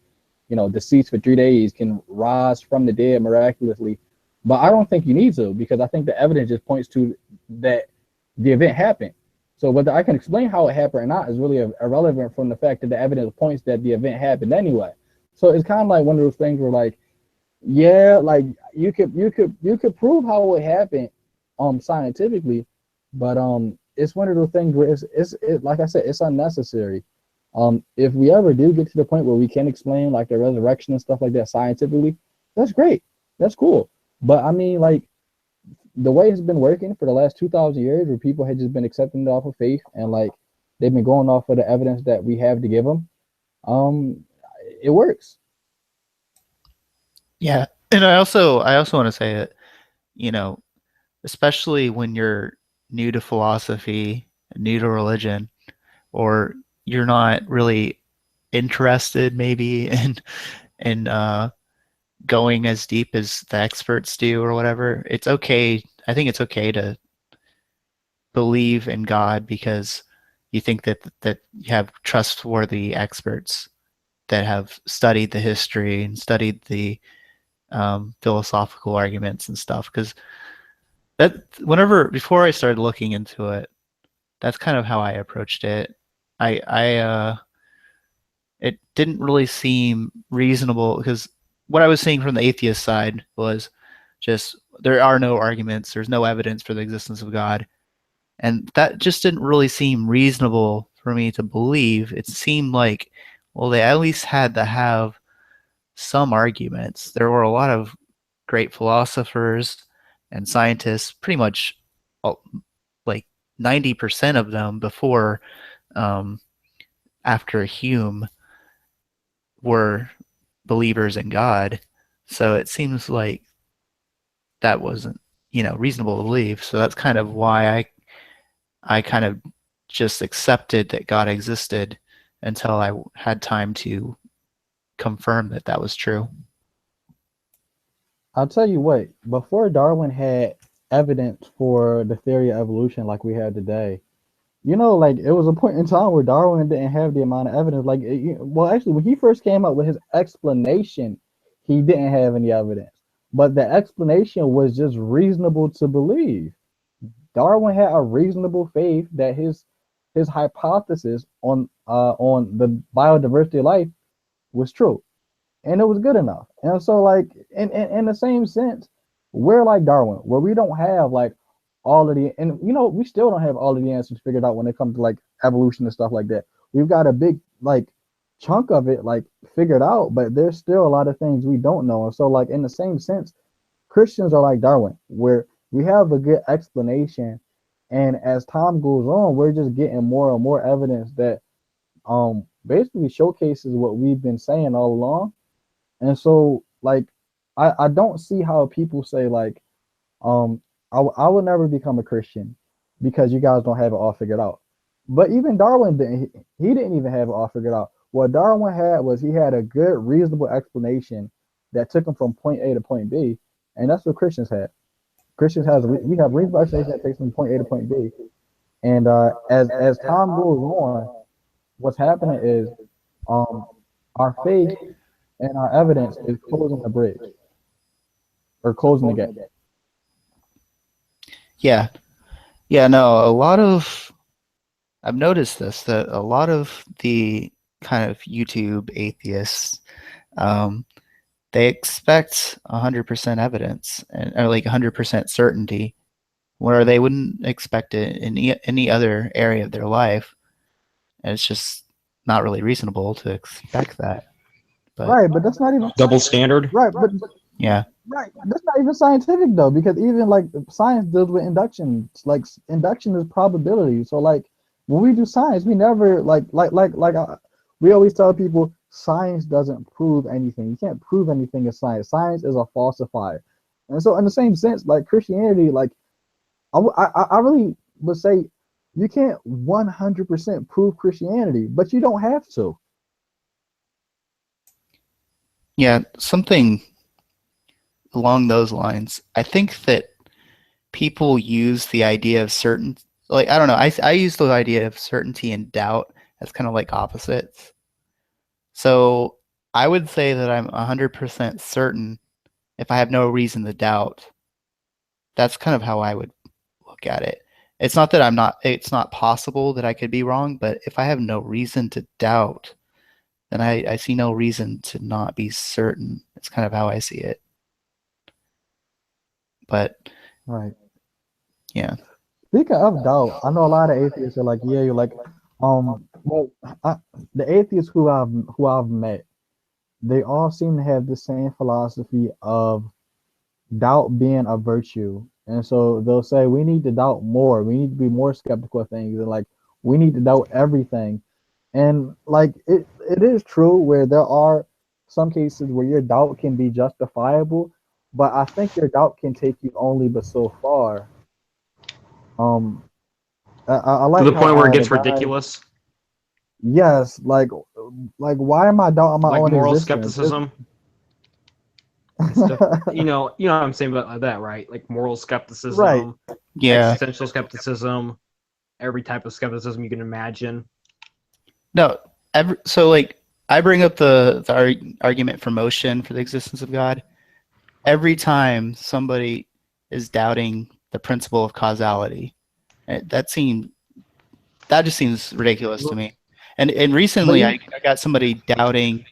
deceased for 3 days can rise from the dead miraculously. But I don't think you need to, because I think the evidence just points to that the event happened. So whether I can explain how it happened or not is really irrelevant from the fact that the evidence points that the event happened anyway. So it's kind of like one of those things where like, yeah, like you could prove how it happened scientifically, but it's one of those things where like I said, it's unnecessary. If we ever do get to the point where we can explain like the resurrection and stuff like that scientifically, that's great. That's cool. But I mean, like the way it's been working for the last 2,000 years, where people had just been accepting it off of faith and like they've been going off of the evidence that we have to give them, um, it works. Yeah, and I also want to say that, you know, especially when you're new to philosophy, new to religion, or you're not really interested maybe in going as deep as the experts do or whatever, it's okay. I think it's okay to believe in God because you think that you have trustworthy experts that have studied the history and studied the philosophical arguments and stuff. Because that whenever before I started looking into it, that's kind of how I approached it. I it didn't really seem reasonable because what I was seeing from the atheist side was just there are no arguments, there's no evidence for the existence of God. And that just didn't really seem reasonable for me to believe. It seemed like, well, they at least had to have some arguments. There were a lot of great philosophers and scientists, pretty much like 90% of them before um, after Hume were believers in God. So it seems like that wasn't, reasonable to believe. So that's kind of why I kind of just accepted that God existed until I had time to confirm that that was true. I'll tell you what, before Darwin had evidence for the theory of evolution like we have today, like it was a point in time where Darwin didn't have the amount of evidence. Like, well, actually, when he first came up with his explanation, he didn't have any evidence, but the explanation was just reasonable to believe. Darwin had a reasonable faith that his hypothesis on the biodiversity of life was true, and it was good enough. And so, like, in the same sense, we're like Darwin, where we don't have like all of the, and we still don't have all of the answers figured out when it comes to like evolution and stuff like that. We've got a big like chunk of it like figured out, but there's still a lot of things we don't know. And so, like, in the same sense, Christians are like Darwin, where we have a good explanation, and as time goes on, we're just getting more and more evidence that basically showcases what we've been saying all along. And so, like, I don't see how people say like, I will never become a Christian because you guys don't have it all figured out. But even Darwin didn't. He didn't even have it all figured out. What Darwin had was he had a good, reasonable explanation that took him from point A to point B, and that's what Christians had. Christians has we have reasonable explanation that takes from point A to point B, and as time goes on, what's happening is um our faith and our evidence is closing the bridge or closing the gap. Yeah. Yeah, no, I've noticed this, that a lot of the kind of YouTube atheists, they expect 100% evidence or like 100% certainty, where they wouldn't expect it in any other area of their life. And it's just not really reasonable to expect that. But, Right, but that's not even Double standard. right. But yeah. right, that's not even scientific though, because even like science deals with induction. Like induction is probability. So like when we do science, we never we always tell people science doesn't prove anything. You can't prove anything in science. Science is a falsifier. And so in the same sense, like Christianity, like I really would say you can't 100% prove Christianity, but you don't have to. Yeah, something along those lines. I think that people use the idea of certain, like, I don't know, I use the idea of certainty and doubt as kind of like opposites. So I would say that I'm 100% certain if I have no reason to doubt. That's kind of how I would look at it. It's not that it's not possible that I could be wrong, but if I have no reason to doubt, then I see no reason to not be certain. It's kind of how I see it. But Right. yeah. Speaking of doubt, I know a lot of atheists are like, yeah, you're like, well, the atheists who I've met, they all seem to have the same philosophy of doubt being a virtue, and so they'll say we need to doubt more, we need to be more skeptical of things, and like we need to doubt everything, and like it is true where there are some cases where your doubt can be justifiable, but I think your doubt can take you only but so far. Um, I To like the how point where it the gets guy, ridiculous. yes, like why am I doubting my Like own moral existence? skepticism and stuff. You know what I'm saying about that, right? Like moral Right. skepticism, Yeah. existential skepticism, every type of skepticism you can imagine. No, so like I bring up the argument for motion for the existence of God. Every time somebody is doubting the principle of causality, that just seems ridiculous to me. And But recently you, I got somebody doubting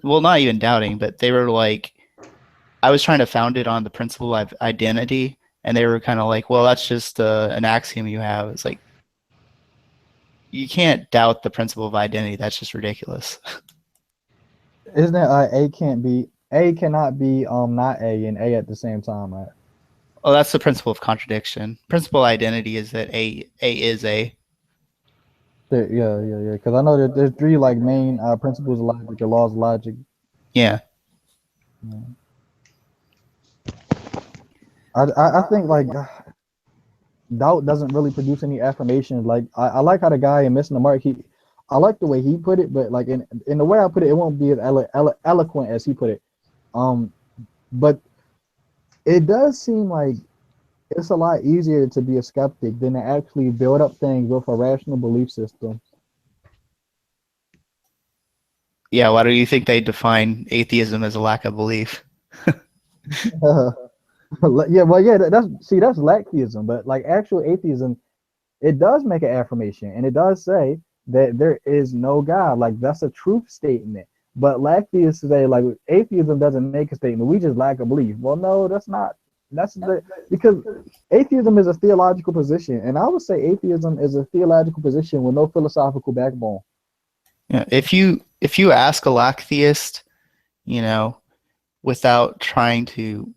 well, not even doubting, but they were like, I was trying to found it on the principle of identity, and they were kind of like, well, that's just an axiom you have. It's like, you can't doubt the principle of identity. That's just ridiculous. isn't it A cannot be not A and A at the same time, right? Well, that's the principle of contradiction. Principle of identity is that A is A. Yeah. Because I know that there's three like main principles of logic or laws of logic. Yeah. Yeah. I think like doubt doesn't really produce any affirmations. Like I like how the guy in Missing the Mark, I like the way he put it, but like in the way I put it, it won't be as eloquent as he put it. Um, but it does seem like it's a lot easier to be a skeptic than to actually build up things with a rational belief system. Yeah. Why do you think they define atheism as a lack of belief? Yeah, well, yeah, that's lacktheism, but like actual atheism, it does make an affirmation and it does say that there is no God. Like that's a truth statement. But lacktheists say like atheism doesn't make a statement. We just lack a belief. Well, no, that's not. That's the because atheism is a theological position, and I would say atheism is a theological position with no philosophical backbone. Yeah. If you ask a lacktheist, you know, without trying to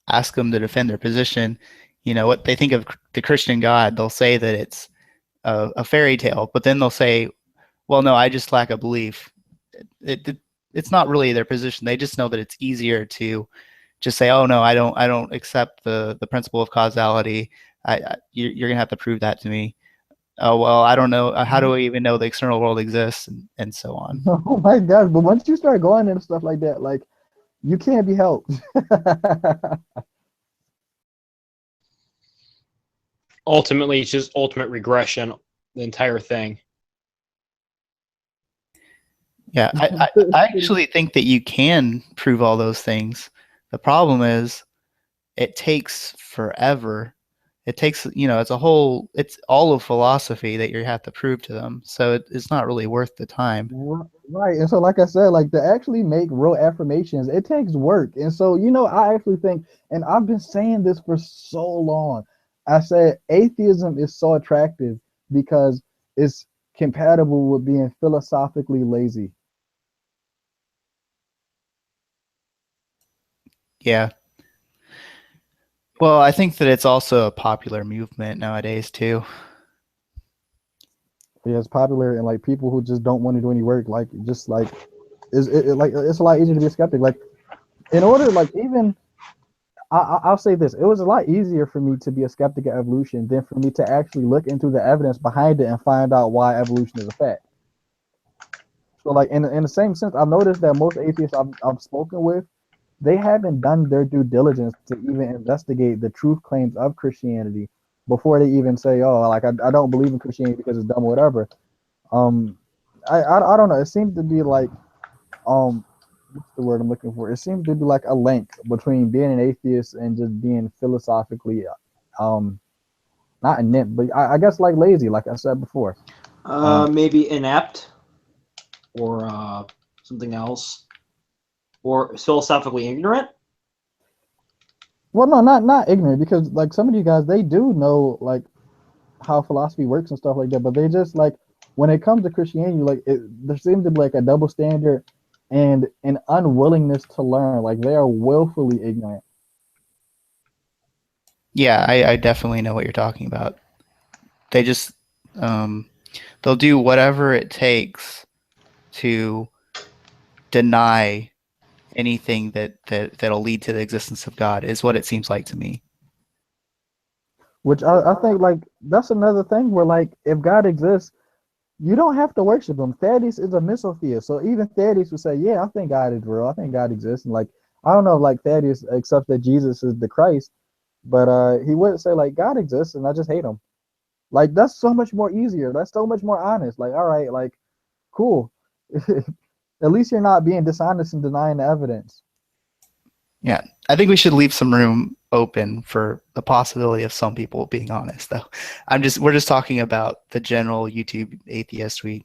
ask them to defend their position, what they think of the Christian God, they'll say that it's a fairy tale, but then they'll say, well, no, I just lack a belief. It's not really their position. They just know that it's easier to just say, oh no, I don't accept the principle of causality. You're gonna have to prove that to me. Oh well, I don't know. How do I even know the external world exists, and so on. Oh my gosh! But once you start going into stuff like that, like you can't be helped. Ultimately, it's just ultimate regression, the entire thing. Yeah, I actually think that you can prove all those things. The problem is it takes forever. It takes, it's all of philosophy that you have to prove to them. So it's not really worth the time. Right. And so, like I said, like to actually make real affirmations, it takes work. And so, I actually think, and I've been saying this for so long, I said atheism is so attractive because it's compatible with being philosophically lazy. Yeah. Well, I think that it's also a popular movement nowadays too. Yeah, it's popular, and like people who just don't want to do any work, like just like like it's a lot easier to be a skeptic. Like in order, like even I'll say this: it was a lot easier for me to be a skeptic of evolution than for me to actually look into the evidence behind it and find out why evolution is a fact. So, like in the same sense, I've noticed that most atheists I've spoken with, they haven't done their due diligence to even investigate the truth claims of Christianity before they even say, "Oh, like I don't believe in Christianity because it's dumb or whatever." Um, I don't know. It seems to be like what's the word I'm looking for? It seems to be like a link between being an atheist and just being philosophically, not inept, but I guess like lazy, like I said before. Maybe inept or something else, or philosophically ignorant. Well, no, not ignorant, because like some of you guys, they do know like how philosophy works and stuff like that, but they just like when it comes to Christianity, like there seems to be like a double standard and an unwillingness to learn. Like they are willfully ignorant. Yeah, I definitely know what you're talking about. They just they'll do whatever it takes to deny anything that'll lead to the existence of God is what it seems like to me. Which I think like that's another thing where like if God exists, you don't have to worship him. Thaddeus is a misotheist. So even Thaddeus would say, yeah, I think God is real. I think God exists. And like I don't know if like Thaddeus accepts that Jesus is the Christ, but he would say like God exists and I just hate him. Like that's so much more easier. That's so much more honest. Like, all right, like cool. At least you're not being dishonest and denying the evidence. Yeah, I think we should leave some room open for the possibility of some people being honest, though. We're just talking about the general YouTube atheist we've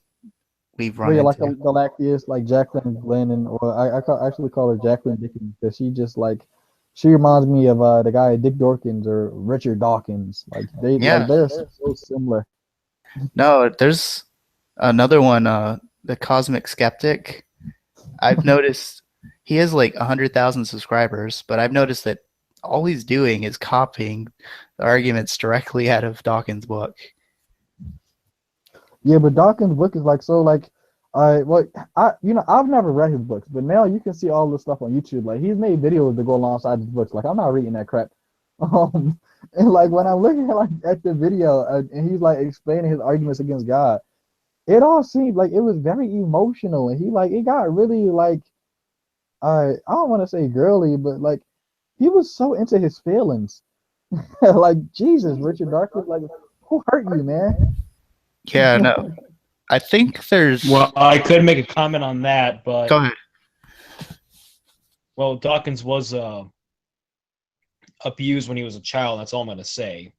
But run yeah, like into. the Lacteus, like Jacqueline Glennon, or actually call her Jacqueline Dickens because she just like she reminds me of the guy Dick Dorkins or Richard Dawkins. Like Yeah, they're so similar. no, there's another one, the Cosmic Skeptic. I've noticed he has like 100,000 subscribers, but I've noticed that all he's doing is copying the arguments directly out of Dawkins' book. Yeah, but Dawkins' book is like so like, well, I've never read his books, but now you can see all the stuff on YouTube. Like he's made videos to go alongside his books. Like I'm not reading that crap. And like when I'm looking at like at the video and he's like explaining his arguments against God, it all seemed like it was very emotional, and he like it got really like, I don't want to say girly, but like he was so into his feelings. Like Jesus, Richard Dawkins, like who hurt you, man? Yeah, no. I think there's. Well, I could make a comment on that, but Go ahead. well, Dawkins was abused when he was a child. That's all I'm going to say.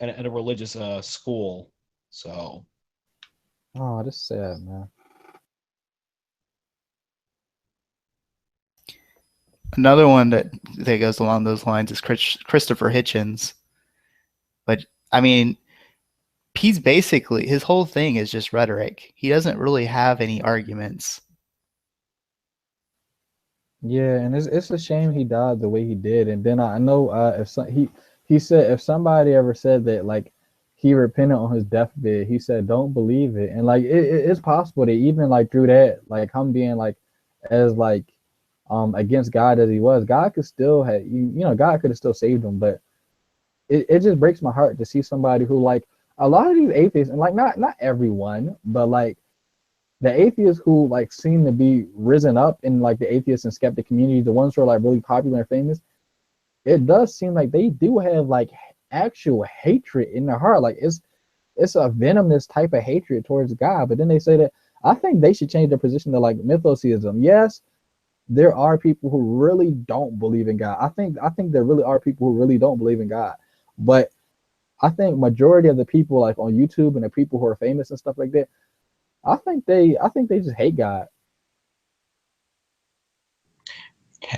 At a religious school. So. Oh, that's sad, man. Another one that goes along those lines is Christopher Hitchens. But I mean, he's basically his whole thing is just rhetoric. He doesn't really have any arguments. Yeah, and it's a shame he died the way he did. And then I know he said if somebody ever said that like he repented on his deathbed, he said don't believe it. And like it's possible that even like through that, like him being like as like against God as he was, God could still have God could have still saved him. But it just breaks my heart to see somebody who like a lot of these atheists, and like not everyone, but like the atheists who like seem to be risen up in like the atheist and skeptic community, the ones who are like really popular and famous, it does seem like they do have like actual hatred in their heart. Like it's a venomous type of hatred towards God. But then they say that I think they should change their position to like mythotheism. Yes, there are people who really don't believe in God. I think there really are people who really don't believe in God. But I think majority of the people like on YouTube and the people who are famous and stuff like that, I think they just hate God.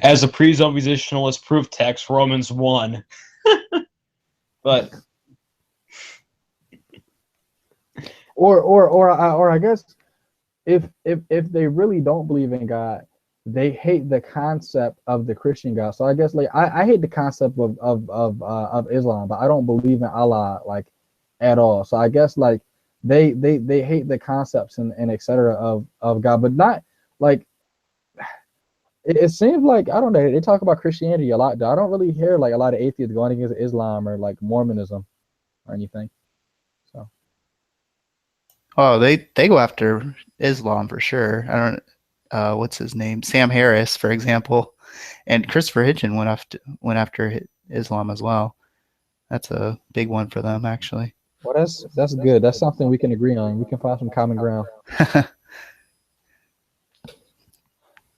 As a presuppositionalist proof text, Romans 1. But or I guess if they really don't believe in God, they hate the concept of the Christian God. So I guess like I hate the concept of Islam, but I don't believe in Allah like at all. So I guess like they hate the concepts and etc. of God, but not like it seems like I don't know. They talk about Christianity a lot, though. I don't really hear like a lot of atheists going against Islam or like Mormonism or anything. So Oh, they go after Islam for sure. I don't. What's his name? Sam Harris, for example, and Christopher Hitchens went after Islam as well. That's a big one for them, actually. well, that's good. That's something we can agree on. We can find some common ground.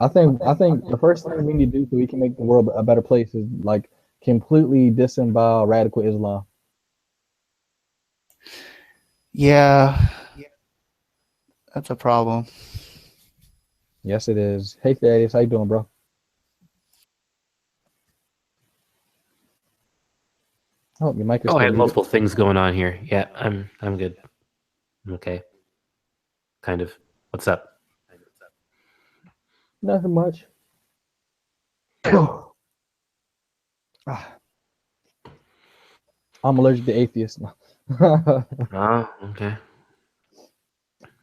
I think the first thing we need to do so we can make the world a better place is like completely disembowel radical Islam. Yeah, that's a problem. Yes, it is. Hey, Thaddeus, how you doing, bro? Oh, your mic is. Oh, I still have muted. multiple things going on here. Yeah, I'm good. I'm okay. Kind of. What's up? Nothing much. I'm allergic to atheists. Oh, okay.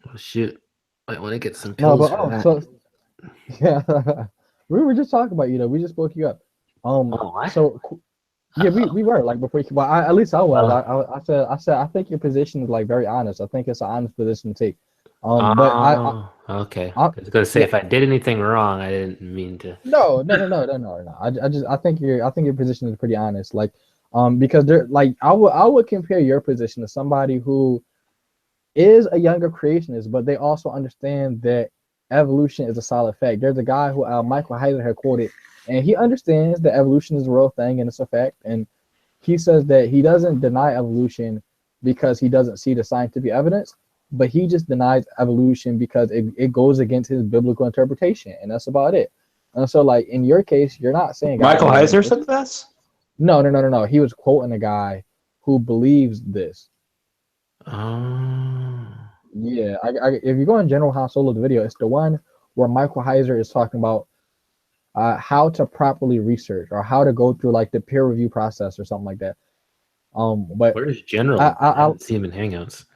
Well, shoot. I want to get some No, pills but for that. so yeah, we were just talking about you know we just spoke you up. Oh, what? So yeah, we were like before. Well, at least I was. Well, I said I think your position is like very honest. I think it's an honest position to take. But I okay. I I was gonna say yeah, if I did anything wrong, I didn't mean to. no. I think your position is pretty honest. Like because there like I would compare your position to somebody who is a younger creationist, but they also understand that evolution is a solid fact. There's a guy who Michael Heiser had quoted, and he understands that evolution is a real thing and it's a fact. And he says that he doesn't deny evolution because he doesn't see the scientific evidence, but he just denies evolution because it goes against his biblical interpretation, and that's about it. And so, like in your case, you're not saying Michael God Heiser said this? No. He was quoting a guy who believes this. Oh. Yeah, if you go on General Han Solo's video, it's the one where Michael Heiser is talking about how to properly research or how to go through like the peer review process or something like that. But Where's General? I haven't seen him in Hangouts.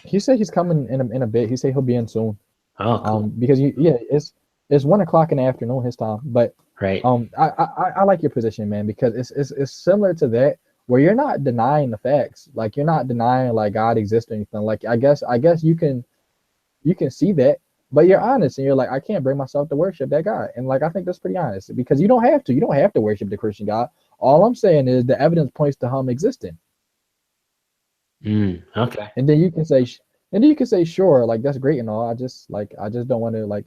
he said he's coming in a bit. He said he'll be in soon. Oh, cool. Because it's 1 o'clock in the afternoon his time. But Right. I like your position, man, because it's similar to that where you're not denying the facts. Like you're not denying like God exists or anything. Like I guess you can see that, but you're honest and you're like, I can't bring myself to worship that God. And like I think that's pretty honest because you don't have to. You don't have to worship the Christian God. All I'm saying is the evidence points to him existing. Okay. And then you can say, sure, like that's great and all. I just don't want to like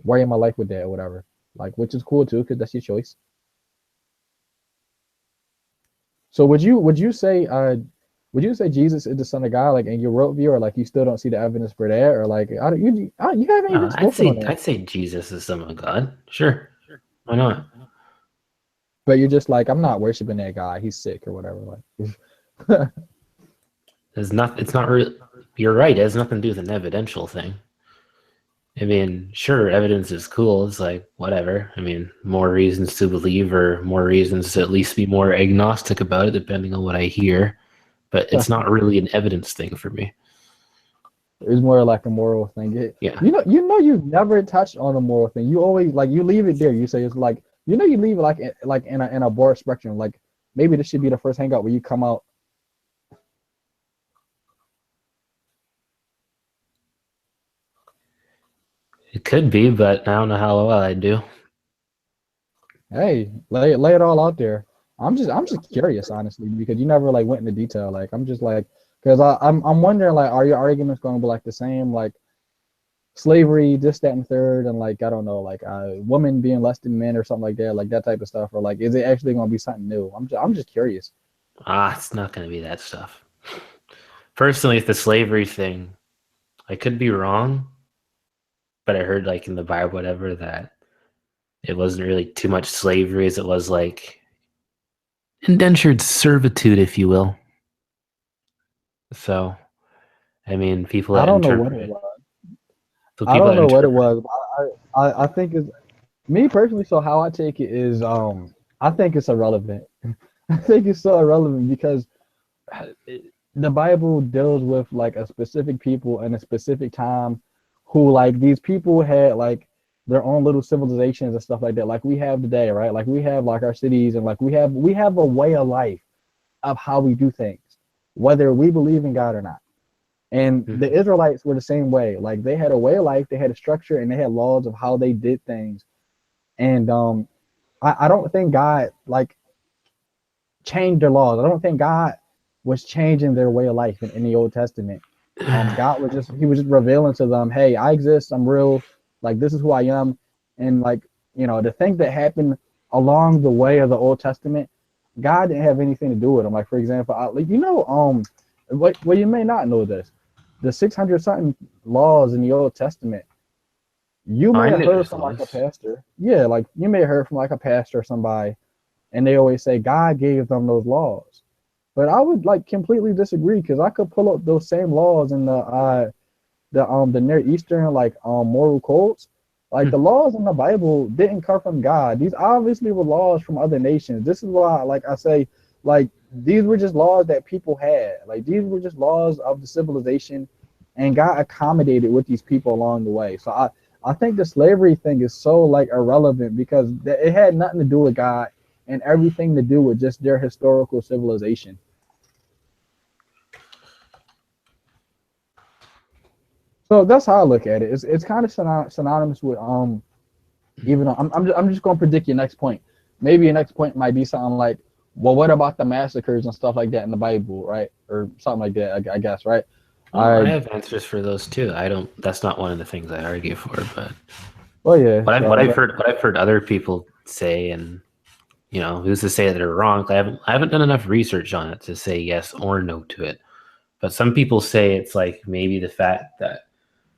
worry my life with that or whatever. Like, which is cool too, because that's your choice. So would you say Jesus is the Son of God, like in your worldview, or like you still don't see the evidence for that, or like you haven't even spoken on that. I'd say Jesus is the Son of God. Sure. Why not? But you're just like, I'm not worshiping that guy. He's sick or whatever. Like, It's not really. You're right. It has nothing to do with an evidential thing. I mean, sure, evidence is cool. It's like, whatever. I mean, more reasons to believe or more reasons to at least be more agnostic about it, depending on what I hear. But it's not really an evidence thing for me. it's more like a moral thing. Yeah. You've never touched on a moral thing. You always like you leave it there. You say it's like you leave it like in a broad spectrum. Like maybe this should be the first hangout where you come out. It could be, but I don't know how well I do. Hey, lay it all out there. I'm just curious, honestly, because you never like went into detail. Like I'm just like, because I'm wondering like, are your arguments going to be like the same, like slavery, this, that, and third, and like I don't know, like women being less than men or something like that type of stuff, or like is it actually going to be something new? I'm just curious. It's not going to be that stuff. Personally, with the slavery thing, I could be wrong, but I heard like in the Bible, whatever, that it wasn't really too much slavery as it was like indentured servitude, if you will. So, I mean, people I that don't know what interpret it was. so I people don't that know what it interpret was. I think it's me personally. So how I take it is, I think it's irrelevant. I think it's so irrelevant because the Bible deals with like a specific people in a specific time who like these people had like their own little civilizations and stuff like that, like we have today, right? Like we have like our cities and like we have a way of life of how we do things, whether we believe in God or not. And the Israelites were the same way. Like they had a way of life, they had a structure, and they had laws of how they did things. And I don't think God like changed their laws. I don't think God was changing their way of life in the Old Testament. God was just revealing to them, hey, I exist, I'm real, like this is who I am. And like, the things that happened along the way of the Old Testament, God didn't have anything to do with them. Like for example, what you may not know this, the 600 something laws in the Old Testament, you may I have knew heard there's from like a laws. pastor. Yeah, like you may have heard from like a pastor or somebody, and they always say God gave them those laws. But I would like completely disagree because I could pull up those same laws in the Near Eastern like moral codes. Like the laws in the Bible didn't come from God. These obviously were laws from other nations. This is why, like I say, like these were just laws that people had. Like these were just laws of the civilization, and God accommodated with these people along the way. So I think the slavery thing is so like irrelevant because it had nothing to do with God and everything to do with just their historical civilization. So that's how I look at it. It's kind of synonymous with even though I'm just going to predict your next point. Maybe your next point might be something like, well, what about the massacres and stuff like that in the Bible, right? Or something like that, I guess, right? I have answers for those too. That's not one of the things I argue for, but Well, yeah. what I've heard other people say, and who's to say that they're wrong? I haven't done enough research on it to say yes or no to it. But some people say it's like maybe the fact that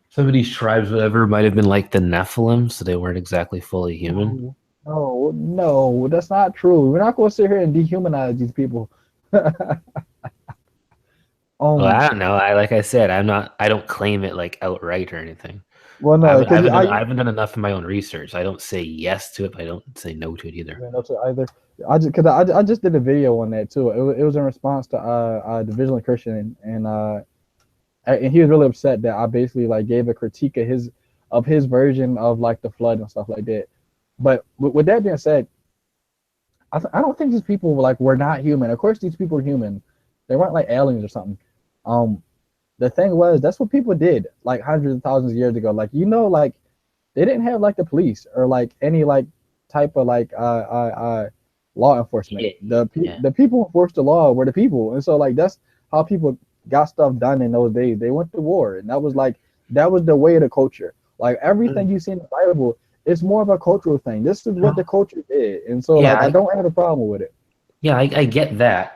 some of these tribes, whatever, might have been like the Nephilim, so they weren't exactly fully human. No, that's not true. We're not going to sit here and dehumanize these people. Well, I don't know. Like I said, I don't claim it like outright or anything. Well, I no, haven't, I because haven't done, I I haven't done enough of my own research. I don't say yes to it, but I don't say no to it either. didn't know to either. I just did a video on that too. It was in response to the Vigilant Christian, and he was really upset that I basically like gave a critique of his version of like the flood and stuff like that. But with that being said, I don't think these people were not human. Of course, these people are human. They weren't like aliens or something. Um, the thing was that's what people did like hundreds of thousands of years ago. Like like they didn't have like the police or like any like type of like law enforcement. Yeah. The people who enforced the law were the people, and so like that's how people got stuff done in those days. They went to war, and that was the way of the culture. Like everything you see in the Bible, it's more of a cultural thing. This is what the culture did, and so Yeah, like I don't have a problem with it. Yeah, I get that.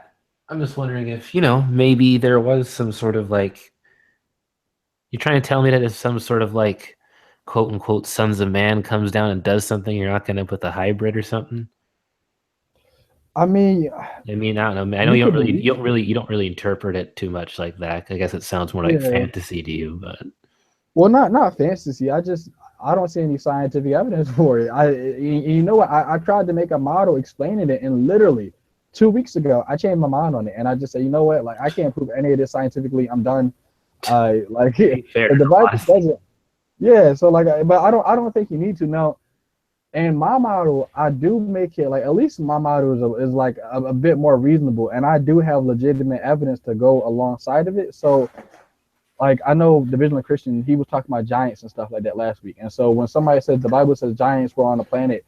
I'm just wondering if, maybe there was some sort of like, you're trying to tell me that if some sort of like, quote unquote, sons of man comes down and does something, you're not going to put the hybrid or something? I mean, I mean, I don't know. I know you you don't could really, believe, you don't really interpret it too much like that. I guess it sounds more like yeah. fantasy to you, but Well, not fantasy. I don't see any scientific evidence for it. You know what? I tried to make a model explaining it, and literally 2 weeks ago, I changed my mind on it, and I just said, you know what? Like I can't prove any of this scientifically. I'm done. Like fair the enough, device honestly. doesn't. Yeah. So like, but I don't think you need to now. And my model, I do make it like at least my model is like a bit more reasonable, and I do have legitimate evidence to go alongside of it. So like I know the Vigilant Christian, he was talking about giants and stuff like that last week. And so when somebody says the Bible says giants were on the planet,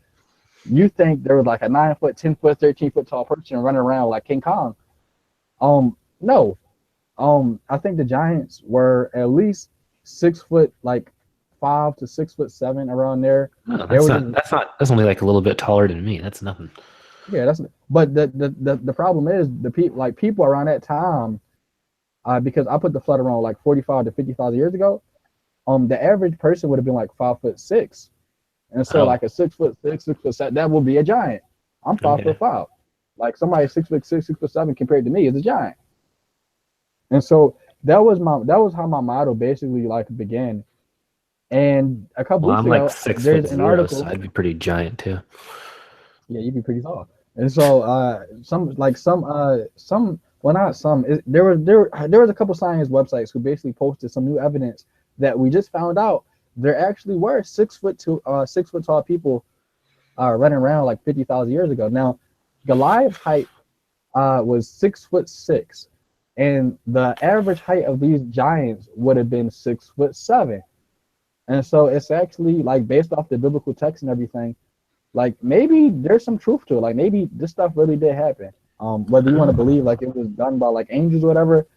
you think there was like a 9 foot, 10 foot, 13 foot tall person running around like King Kong. No. I think the giants were at least 6 foot, like 5 to 6 foot 7 around there. Oh, They that's were not, just that's only like a little bit taller than me. That's nothing. yeah, that's but the problem is people around that time, because I put the flood around like 45 to 50,000 years ago. The average person would have been like 5'6", and so Oh, like a 6'6", 6'7", that would be a giant. I'm five okay. foot five. Like somebody 6'6", 6'7" compared to me is a giant. And so that was how my model basically like began. And a couple Well, weeks I'm like ago, six foot there's an zero, so article. I'd be pretty giant too. Yeah, you'd be pretty tall. And so some well not some there was a couple science websites who basically posted some new evidence that we just found out there actually were 6 foot tall people running around like 50,000 years ago. Now Goliath's height was 6'6", and the average height of these giants would have been 6'7". And so it's actually like based off the biblical text and everything, like maybe there's some truth to it. Like maybe this stuff really did happen. Whether you want to believe like it was done by like angels or whatever,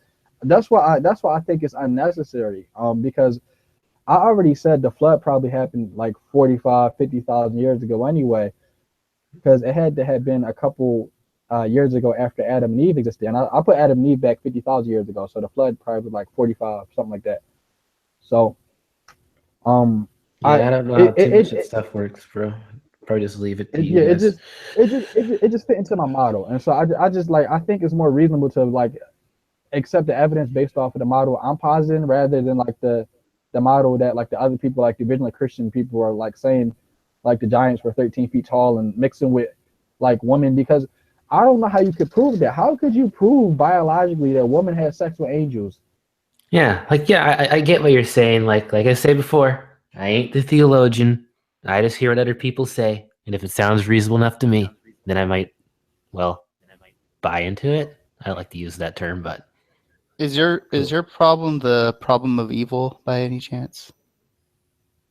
that's why I think it's unnecessary. Because I already said the flood probably happened like 45, 50,000 years ago anyway, because it had to have been a couple years ago after Adam and Eve existed. And I put Adam and Eve back 50,000 years ago, so the flood probably was like 45, something like that. So um, I Yeah, I don't know how it too much it, of it, stuff works, bro. Probably just leave it to it you yeah guys. it just fit into my model, and so I just like I think it's more reasonable to like accept the evidence based off of the model I'm positing rather than like the model that like the other people like the original Christian people are like saying like the giants were 13 feet tall and mixing with like women, because I don't know how you could prove that. How could you prove biologically that a woman has sex with angels? Yeah, I get what you're saying. Like I said before, I ain't the theologian. I just hear what other people say, and if it sounds reasonable enough to me, then I might, well, buy into it. I don't like to use that term, but Is your problem the problem of evil by any chance?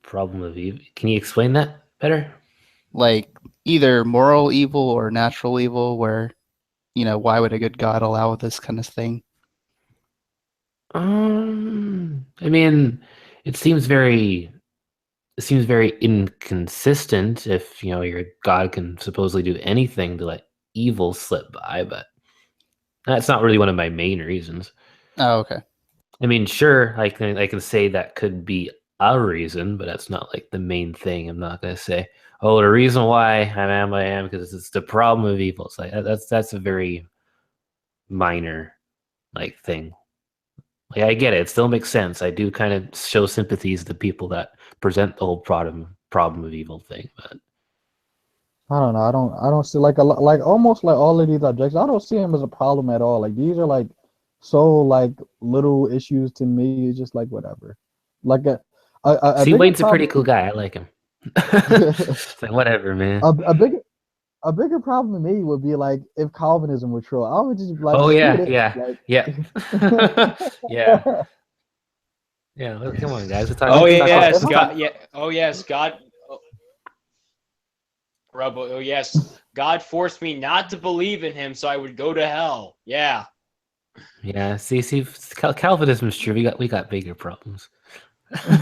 problem of evil. Can you explain that better? Like either moral evil or natural evil, where why would a good God allow this kind of thing? I mean, it seems very inconsistent if your God can supposedly do anything to let evil slip by, but that's not really one of my main reasons. Oh, okay. I mean, sure, I can say that could be a reason, but that's not like the main thing. I'm not gonna say, oh, the reason why I am because it's the problem of evil. It's like that's a very minor like thing. Like, I get it. It still makes sense. I do kind of show sympathies to people that present the whole problem of evil thing. But I don't know. I don't see like like almost like all of these objections. I don't see them as a problem at all. Like these are like so like little issues to me. It's just like whatever. Like a see, bigger Wade's a pretty problem. cool guy. I like him. It's like, whatever, man. A bigger problem to me would be like if Calvinism were true. I would just be like Oh screw yeah, this. yeah, Like, yeah, yeah, yeah. Well, come on, guys. Oh Let's talk about yes, if I, God. Yeah. Oh yes, God. Oh, Rebel. Oh yes, God forced me not to believe in Him, so I would go to hell. Yeah. yeah. See, Calvinism is true. We got bigger problems.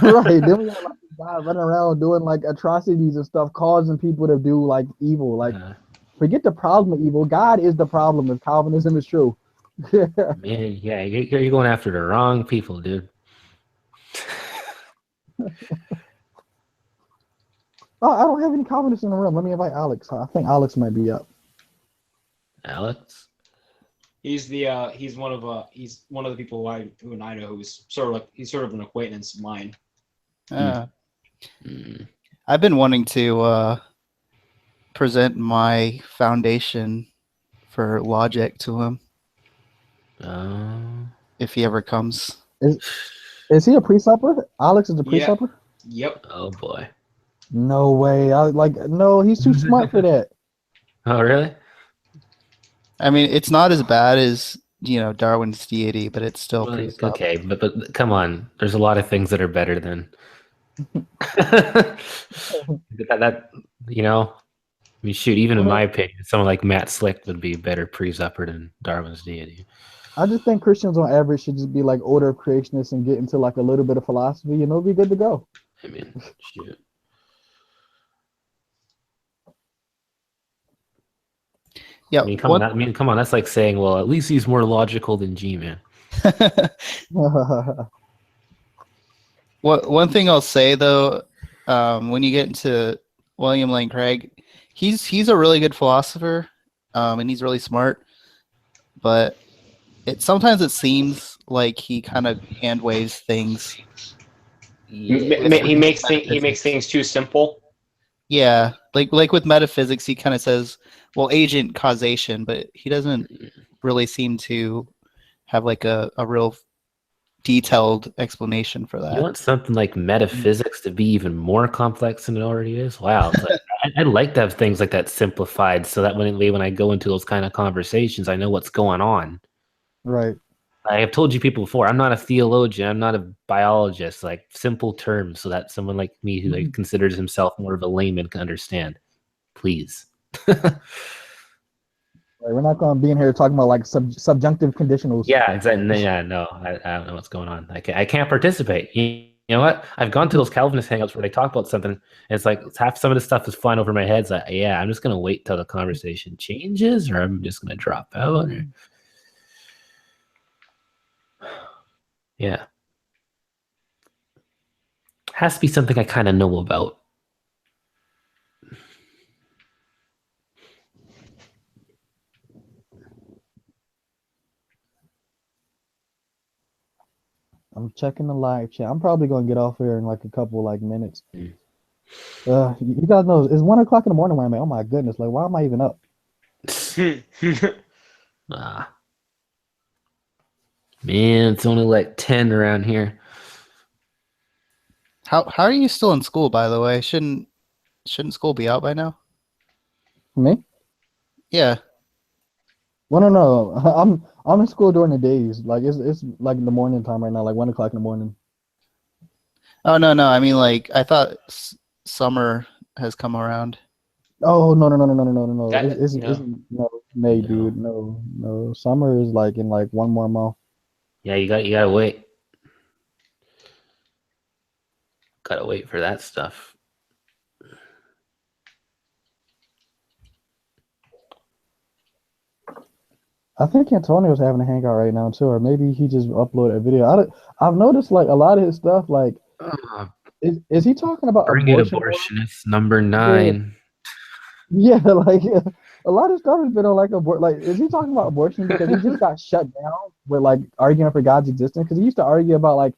right, then we got like this guy running around doing like atrocities and stuff, causing people to do like evil. Like forget the problem of evil. God is the problem if Calvinism is true. Man, yeah, you're going after the wrong people, dude. Oh, I don't have any Calvinists in the room. Let me invite Alex. I think Alex might be up. Alex? He's one of the people who I know who's he's sort of an acquaintance of mine. I've been wanting to present my foundation for logic to him if he ever comes. Is he a pre-supper? Alex is a pre-supper? Yep. Oh boy. No way. No, he's too smart for that. Oh really? I mean, it's not as bad as Darwin's deity, but it's still Well, pretty okay. But come on, there's a lot of things that are better than that. I mean, shoot. Even in my opinion, someone like Matt Slick would be a better pre-supper than Darwin's deity. I just think Christians on average should just be like order of creationists and get into like a little bit of philosophy, and it'll be good to go. I mean, shoot. Yeah. I mean, come on. That's like saying, well, at least he's more logical than G-Man. One thing I'll say though, when you get into William Lane Craig, he's a really good philosopher, and he's really smart, but sometimes it seems like he kind of hand waves things. He makes things too simple. Yeah, like with metaphysics, he kind of says, well, agent causation, but he doesn't really seem to have like a real detailed explanation for that. You want something like metaphysics to be even more complex than it already is? Wow. It's like, I'd like to have things like that simplified so that when I go into those kind of conversations, I know what's going on. Right. I have told you people before, I'm not a theologian. I'm not a biologist. Like simple terms so that someone like me who like, considers himself more of a layman can understand. Please. Right, we're not going to be in here talking about like subjunctive conditionals. Yeah, exactly. Yeah, no, I don't know what's going on. I can't participate. You know what? I've gone to those Calvinist hangouts where they talk about something. And it's like half some of the stuff is flying over my head. It's like, yeah, I'm just going to wait till the conversation changes, or I'm just going to drop out. Or... Yeah. Has to be something I kind of know about. I'm checking the live chat. I'm probably going to get off here in like a couple like minutes. You guys know it's 1 o'clock in the morning when I'm like, oh my goodness, like why am I even up? Man, it's only like 10 around here. How are you still in school, by the way? Shouldn't school be out by now? Me? Yeah. Well, no. I'm in school during the days. Like it's like the morning time right now, like 1 o'clock in the morning. Oh no. I mean, like I thought summer has come around. Oh no. It's no May, dude. No. Summer is like in like one more month. Yeah, you gotta wait. Gotta wait for that stuff. I think Antonio's having a hangout right now too, or maybe he just uploaded a video. I've noticed like a lot of his stuff. Like, is he talking about Bring it abortionist number 9? Yeah, like a lot of stuff has been on like like is he talking about abortion because he just got shut down with like arguing for God's existence? Because he used to argue about like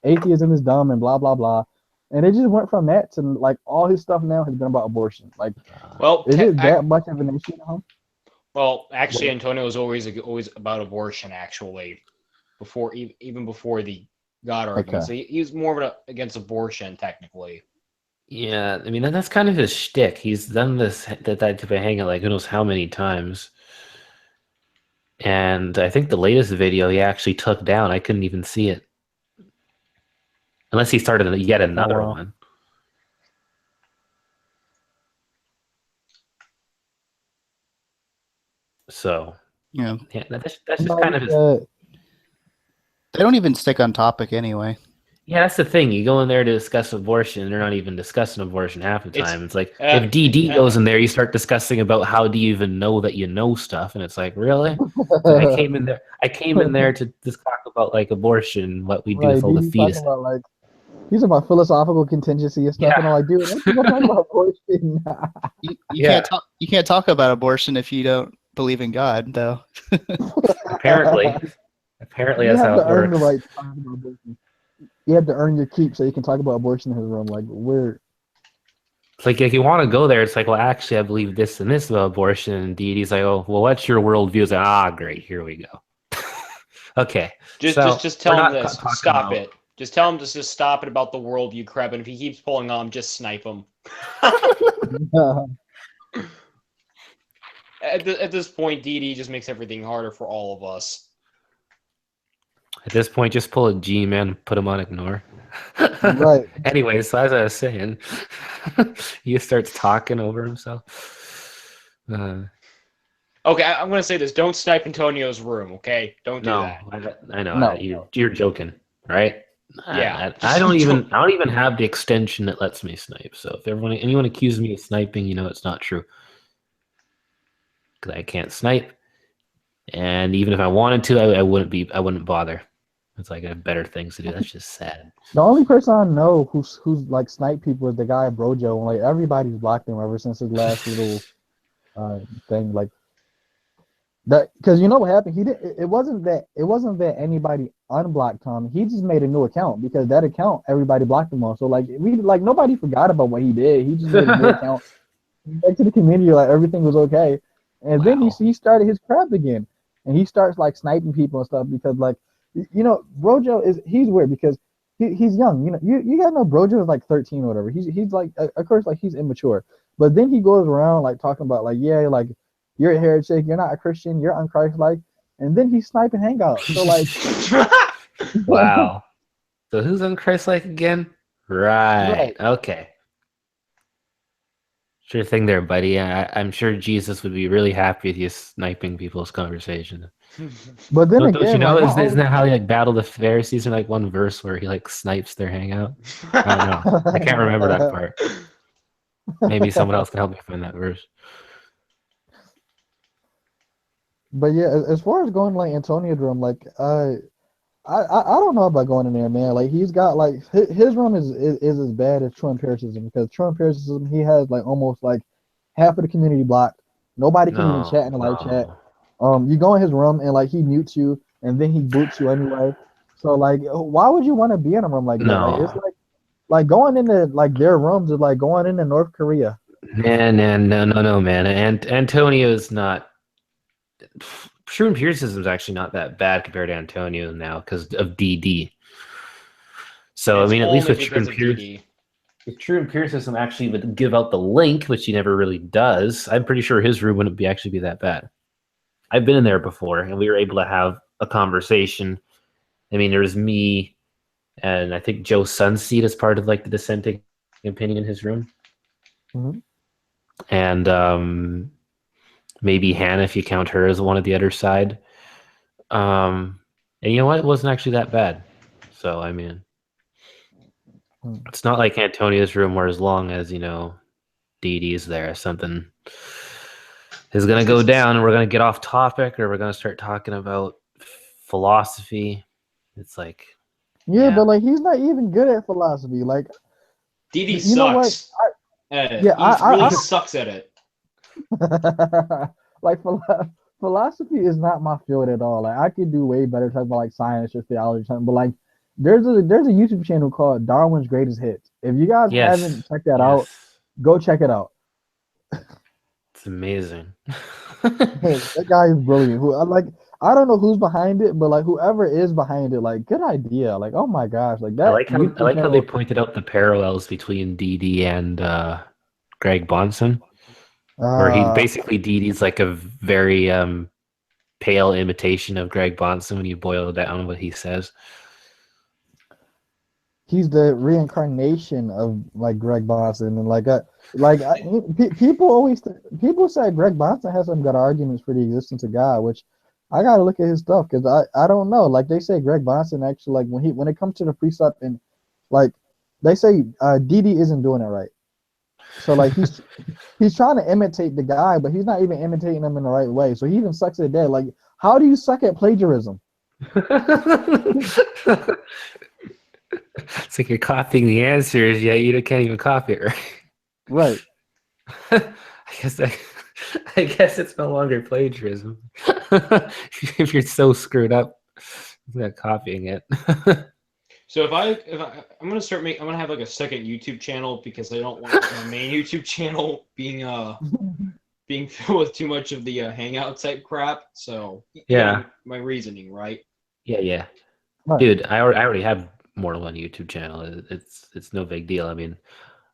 atheism is dumb and blah blah blah, and it just went from that to like all his stuff now has been about abortion. Like, Well, is it that much of an issue now? well, actually, Antonio was always about abortion. Actually, before even before the God argument, so he was more of against abortion technically. Yeah, I mean that's kind of his shtick. He's done that type of hangout like who knows how many times. And I think the latest video he actually took down. I couldn't even see it. Unless he started yet another one. So, Yeah, that's just kind of his... They don't even stick on topic anyway. Yeah, that's the thing. You go in there to discuss abortion, they're not even discussing abortion half the time. It's like, if DD goes in there, you start discussing about how do you even know that you know stuff, and it's like, really? I came in there to just talk about like abortion, what we do with all the fetuses. About, like, he's about philosophical contingency and stuff, and I'm like, dude, let's talk about abortion. You can't talk about abortion if you don't believe in God, though. Apparently that's how it works. The right to talk about abortion. You have to earn your keep so you can talk about abortion in his room. Like, weird. It's like if you want to go there, it's like, well, actually, I believe this and this about abortion. And DD's like, oh, well, what's your worldview? It's like, great, here we go. Okay. Just tell him this. Stop it. Just tell him to just stop it about the worldview crap. And if he keeps pulling on, just snipe him. At this point, DD just makes everything harder for all of us. At this point, just pull a G, man, put him on ignore. Right. Anyway, so as I was saying, he starts talking over himself. Okay, I'm going to say this. Don't snipe Antonio's room, okay? Don't do that. I know. No. You're joking, right? Yeah. I don't even have the extension that lets me snipe. So if anyone accuses me of sniping, it's not true. Because I can't snipe. And even if I wanted to, I wouldn't bother. It's like I have better things to do. That's just sad. The only person I know who's like sniped people is the guy Brojo, and like everybody's blocked him ever since his last little thing. Like that, because you know what happened? It wasn't that anybody unblocked him. He just made a new account because that account everybody blocked him on. So like nobody forgot about what he did. He just made a new account. Back to the community, like everything was okay, and then he started his crap again, and he starts like sniping people and stuff because like. Brojo he's weird because he's young. You gotta know Brojo is like 13 or whatever. He's like, of course, like he's immature. But then he goes around like talking about like, yeah, like you're a heretic, you're not a Christian, you're unchristlike, and then he's sniping Hangout. So like, wow. So who's unchristlike again? Right. Okay. Sure thing there, buddy. I'm sure Jesus would be really happy with you sniping people's conversation. But then don't you know? Isn't that how he like battled the Pharisees in like one verse where he like snipes their hangout? I don't know. I can't remember that part. Maybe someone else can help me find that verse. But yeah, as far as going like Antonio's room, like I don't know about going in there, man. Like he's got like his room is as bad as true empiricism because true empiricism he has like almost like half of the community blocked. Nobody can even chat in the live chat. You go in his room and like he mutes you and then he boots you anyway. So like, why would you want to be in a room like that? Like, it's like going into like their rooms is like going into North Korea. No, man. Antonio's not. True empiricism is actually not that bad compared to Antonio now because of DD. So I mean, at least with true empiricism actually would give out the link, which he never really does. I'm pretty sure his room wouldn't actually be that bad. I've been in there before, and we were able to have a conversation. I mean, there was me, and I think Joe Sunseed as part of like the dissenting opinion in his room, and maybe Hannah if you count her as one of the other side. And you know what? It wasn't actually that bad. So I mean, it's not like Antonio's room where as long as DD's there, something is going to go down and we're going to get off topic or we're going to start talking about philosophy. It's like, yeah, but like he's not even good at philosophy. Like DD sucks. He really sucks at it. like philosophy is not my field at all. Like I could do way better talking about like science or theology or something. But like there's a YouTube channel called Darwin's Greatest Hits. If you guys haven't Yes. checked that out, Yes. go check it out. It's amazing. That guy is brilliant. Who I don't know who's behind it, but like whoever is behind it, like good idea. Like oh my gosh, like I that like how YouTube they channel. pointed out the parallels between Dee and Greg Bonson, where he Uh, basically Didi's like a very pale imitation of Greg Bonson when you boil down what he says. he's the reincarnation of like Greg Bonson and people say Greg Bonson has some good arguments for the existence of God, which I gotta look at his stuff because I don't know. Like they say Greg Bonson actually like when it comes to the precept and like they say Didi isn't doing it right. So like he's trying to imitate the guy, but he's not even imitating him in the right way. So he even sucks at that. Like how do you suck at plagiarism? It's like you're copying the answers, yet you can't even copy it right. Right. I guess it's no longer plagiarism if you're so screwed up at copying it. So I'm gonna have like a second YouTube channel because I don't want my main YouTube channel being filled with too much of the Hangout type crap. So Yeah. my reasoning, right? Yeah. Right. Dude, I already have more than one YouTube channel. It's no big deal. I mean,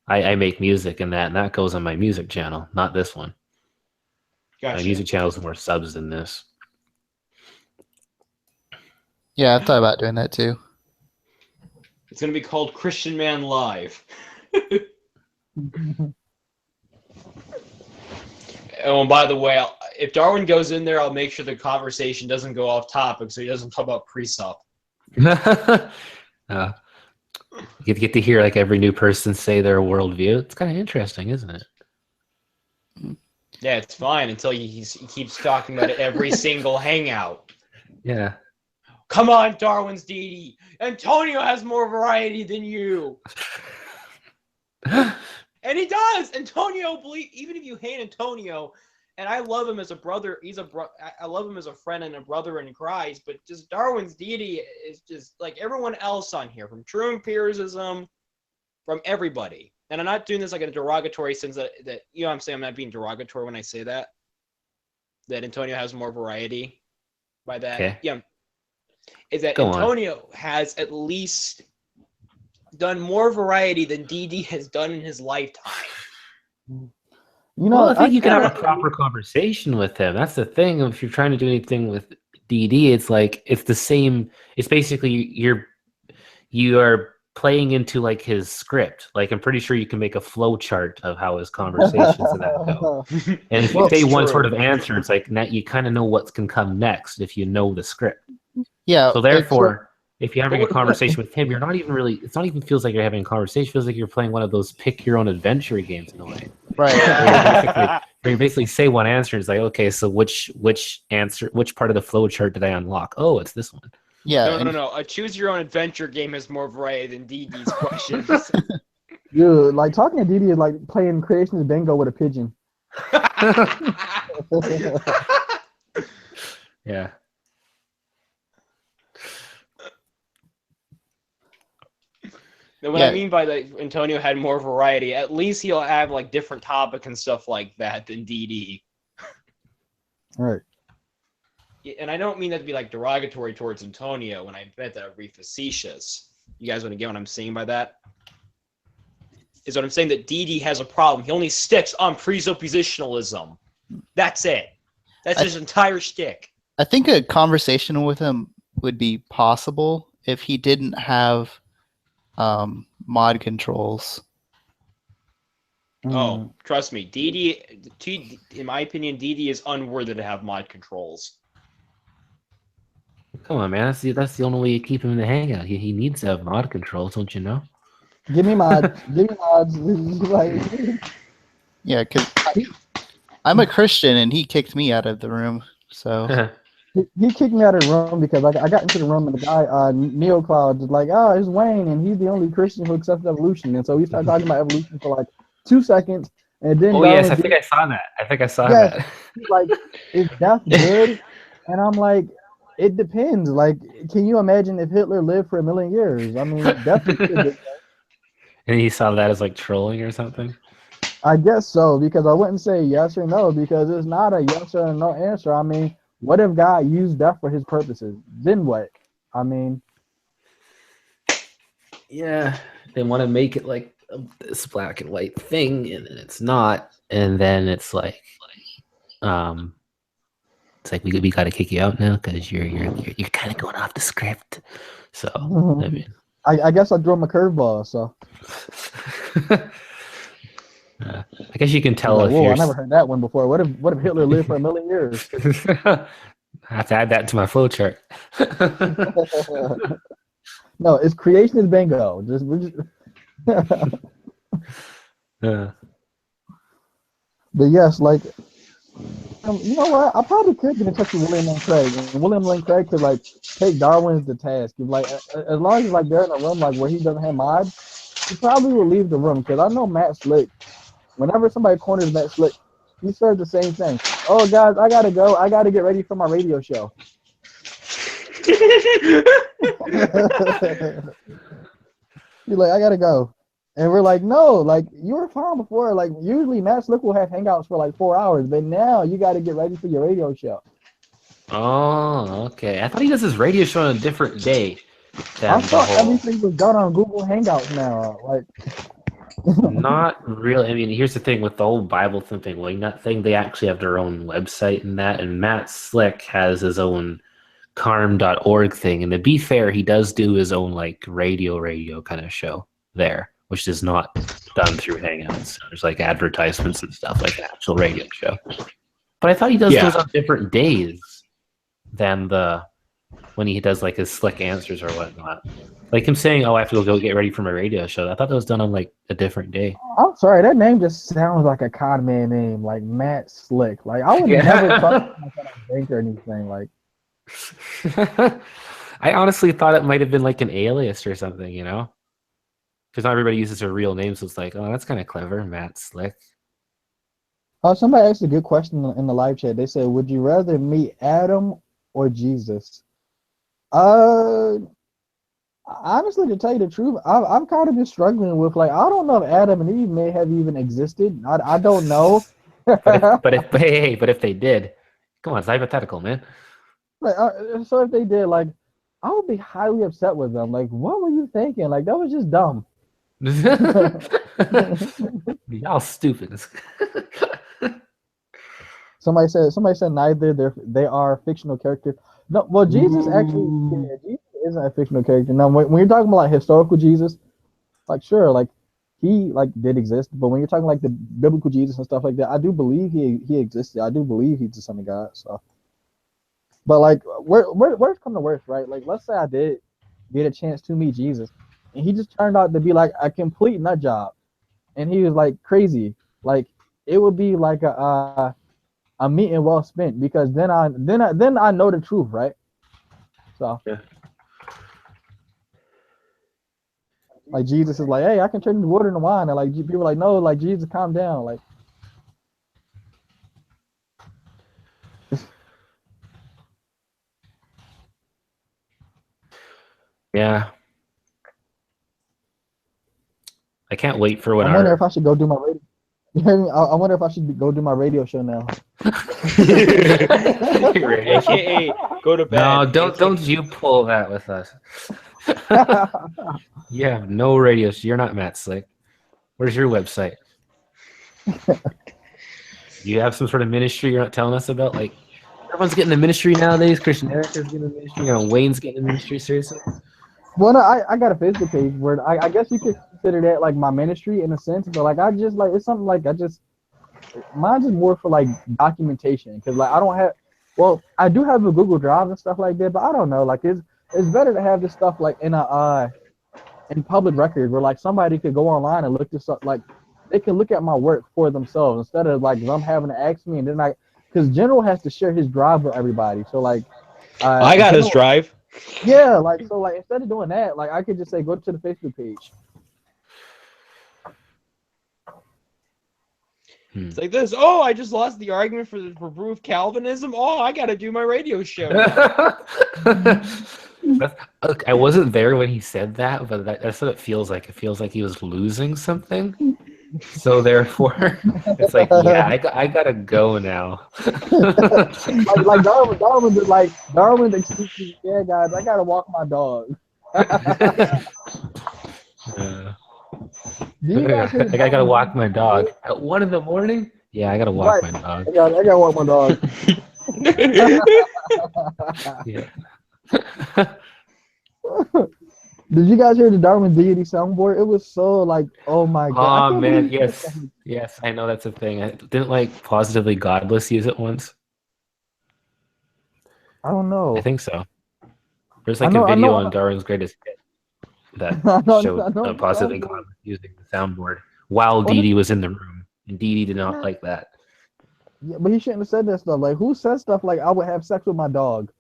I make music and that goes on my music channel, not this one. Gotcha. My music channel is more subs than this. Yeah, I've thought about doing that too. It's gonna be called Christian Man Live. Oh, and by the way, if Darwin goes in there, I'll make sure the conversation doesn't go off topic, so he doesn't talk about pre-sup. You get to hear like every new person say their worldview. It's kind of interesting, isn't it? Yeah, it's fine until he keeps talking about it every single hangout. Yeah. Come on, Darwin's Didi. Antonio has more variety than you. And he does. Antonio, even if you hate Antonio, and I love him as a brother, I love him as a friend and a brother in Christ, but just Darwin's Didi is just like everyone else on here, from True Empiricism, from everybody. And I'm not doing this like in a derogatory sense that you know what I'm saying, I'm not being derogatory when I say that Antonio has more variety by that. Okay. Yeah. Is that Go on. Antonio has at least done more variety than Didi has done in his lifetime. You know, Well, I think you can have a proper conversation with him. That's the thing. If you're trying to do anything with DD, it's like it's the same. It's basically you are playing into like his script. Like I'm pretty sure you can make a flow chart of how his conversations and that go. And if you say one sort of answer, it's like now you kind of know what can come next if you know the script. Yeah. So therefore, if you're having a conversation with him, you're not even really. It's not even feels like you're having a conversation. It feels like you're playing one of those pick your own adventure games in a way. Right. Where you basically say one answer. It's like, okay, so which part of the flow chart did I unlock? Oh, it's this one. Yeah. No. A choose your own adventure game has more variety than DD's questions. Dude, like talking to Didi is like playing creationist bingo with a pigeon. Yeah. What I mean by that, Antonio had more variety. At least he'll have like different topics and stuff like that than DD. Right. And I don't mean that to be like derogatory towards Antonio when I meant that I'd be facetious. You guys want to get what I'm saying by that? Is what I'm saying that DD has a problem. He only sticks on presuppositionalism. That's it. That's his entire shtick. I think a conversation with him would be possible if he didn't have mod controls. Oh, trust me, DD. In my opinion, DD is unworthy to have mod controls. Come on, man. That's the only way you keep him in the hangout. He needs to have mod controls, don't you know? Give me mods. Give me mods. Like, Yeah, because I'm a Christian and he kicked me out of the room. So he kicked me out of the room because I got into the room and the guy NeoCloud is like, oh, it's Wayne and he's the only Christian who accepts evolution, and so we started talking about evolution for like 2 seconds, And then Oh yes, I Darwin think I saw that. I think I saw Yes, that. he's like, is death good? And I'm like, it depends. Like, can you imagine if Hitler lived for 1,000,000 years? I mean, death would be a good thing. And he saw that as like trolling or something. I guess so, because I wouldn't say yes or no, because it's not a yes or no answer. I mean, what if God used death for his purposes? Then what? I mean, Yeah, they want to make it like this black and white thing, and then it's not. And then um, it's like we got to kick you out now because you're kind of going off the script. So I mean, I guess I threw him a curveball. So I guess you can he's tell like, if whoa, you're. I never heard that one before. What if Hitler lived for 1,000,000 years? I have to add that to my flow chart. No, it's creationist bingo. We're just Uh, But yes, like you know what? I probably could get in touch with William Lane Craig, and William Lane Craig could like take Darwin's to task. If, like as long as like they're in a room like where he doesn't have mods, he probably will leave the room because I know Matt Slick. Whenever somebody corners Matt Slick, he says the same thing. Oh guys, I gotta go. I gotta get ready for my radio show. He's like, I gotta go. And we're like, no, like you were fine before. Like usually Matt Slick will have hangouts for like 4 hours, but now you got to get ready for your radio show. oh, okay. I thought he does his radio show on a different day than I the thought whole. everything was done on Google Hangouts now. Like, Not really. I mean, here's the thing with the whole Bible thumping wingnut thing. They actually have their own website and that. And Matt Slick has his own carm.org thing. And to be fair, he does do his own like radio kind of show there, which is not done through Hangouts. There's like advertisements and stuff, like an actual radio show. But I thought he does those on different days than when he does like his slick answers or whatnot. Like him saying, "Oh, I have to go get ready for my radio show." I thought that was done on like a different day. I'm sorry, that name just sounds like a con man name, like Matt Slick. Like I would never talk about that on bank or anything. Like I honestly thought it might have been like an alias or something, you know? Because not everybody uses their real name, so it's like, oh, that's kind of clever, Matt Slick. Somebody asked a good question in the live chat. They said, "Would you rather meet Adam or Jesus?" Honestly, to tell you the truth, I've kind of been struggling with like I don't know if Adam and Eve may have even existed. I don't know. but if they did, come on, it's hypothetical, man. Like, so if they did, like, I would be highly upset with them. Like, what were you thinking? Like, that was just dumb. Y'all stupid. Somebody said neither. They are fictional characters. No, well, Jesus actually, Jesus isn't a fictional character. Now, when you're talking about like historical Jesus, like sure, like he like did exist. But when you're talking like the biblical Jesus and stuff like that, I do believe he existed. I do believe he's the Son of God. So, but like, worst come to worst, right? Like, let's say I did get a chance to meet Jesus, and he just turned out to be like a complete nut job, and he was like crazy. Like, it would be like a meeting well spent because then I know the truth, right? So yeah. Like Jesus is like, hey, I can turn the water into wine, and like people are like, no, like Jesus, calm down, like. Yeah. I can't wait for when I wonder if I should go do my radio. You hear me? I wonder if I should go do my radio show now. AKA go to bed. No, don't you pull that with us. You have no radio show. You're not Matt Slick. Where's your website? You have some sort of ministry you're not telling us about? Like, everyone's getting the ministry nowadays. Christian Erica's getting the ministry. You know, Wayne's getting the ministry. Seriously? Well, no, I got a Facebook page where I guess you could consider that like my ministry in a sense, but like I just like it's something like mine's is more for like documentation because like I don't have. Well, I do have a Google Drive and stuff like that, but I don't know. Like it's better to have this stuff like in public record where like somebody could go online and look this up. Like they can look at my work for themselves instead of like them having to ask me and then because General has to share his drive with everybody. So like I got his drive. Yeah, like so like instead of doing that, like I could just say go to the Facebook page. It's like this. Oh, I just lost the argument for proof Calvinism. Oh, I got to do my radio show now. Look, I wasn't there when he said that, but that's what it feels like. It feels like he was losing something. So therefore, it's like, yeah, I gotta go now. like Darwin is like Darwin's excuse is, yeah, guys, I gotta walk my dog. Do you guys hear I gotta Darwin walk my dog DD? at 1 a.m. Yeah, I gotta walk my dog. I gotta walk my dog. Yeah. Did you guys hear the Darwin deity soundboard? It was so like, oh my god. I Oh can't man, believe yes, yes, I know that's a thing. I didn't like Positively Godless use it once. I don't know. I think so. There's I like know- a I video know- on Darwin's Greatest Hit that I know showed the Positively soundboard. Godless using the soundboard while Well, Dee Dee was in the room, and Dee Dee did not like that. Yeah, but he shouldn't have said that stuff. Like, who says stuff like I would have sex with my dog?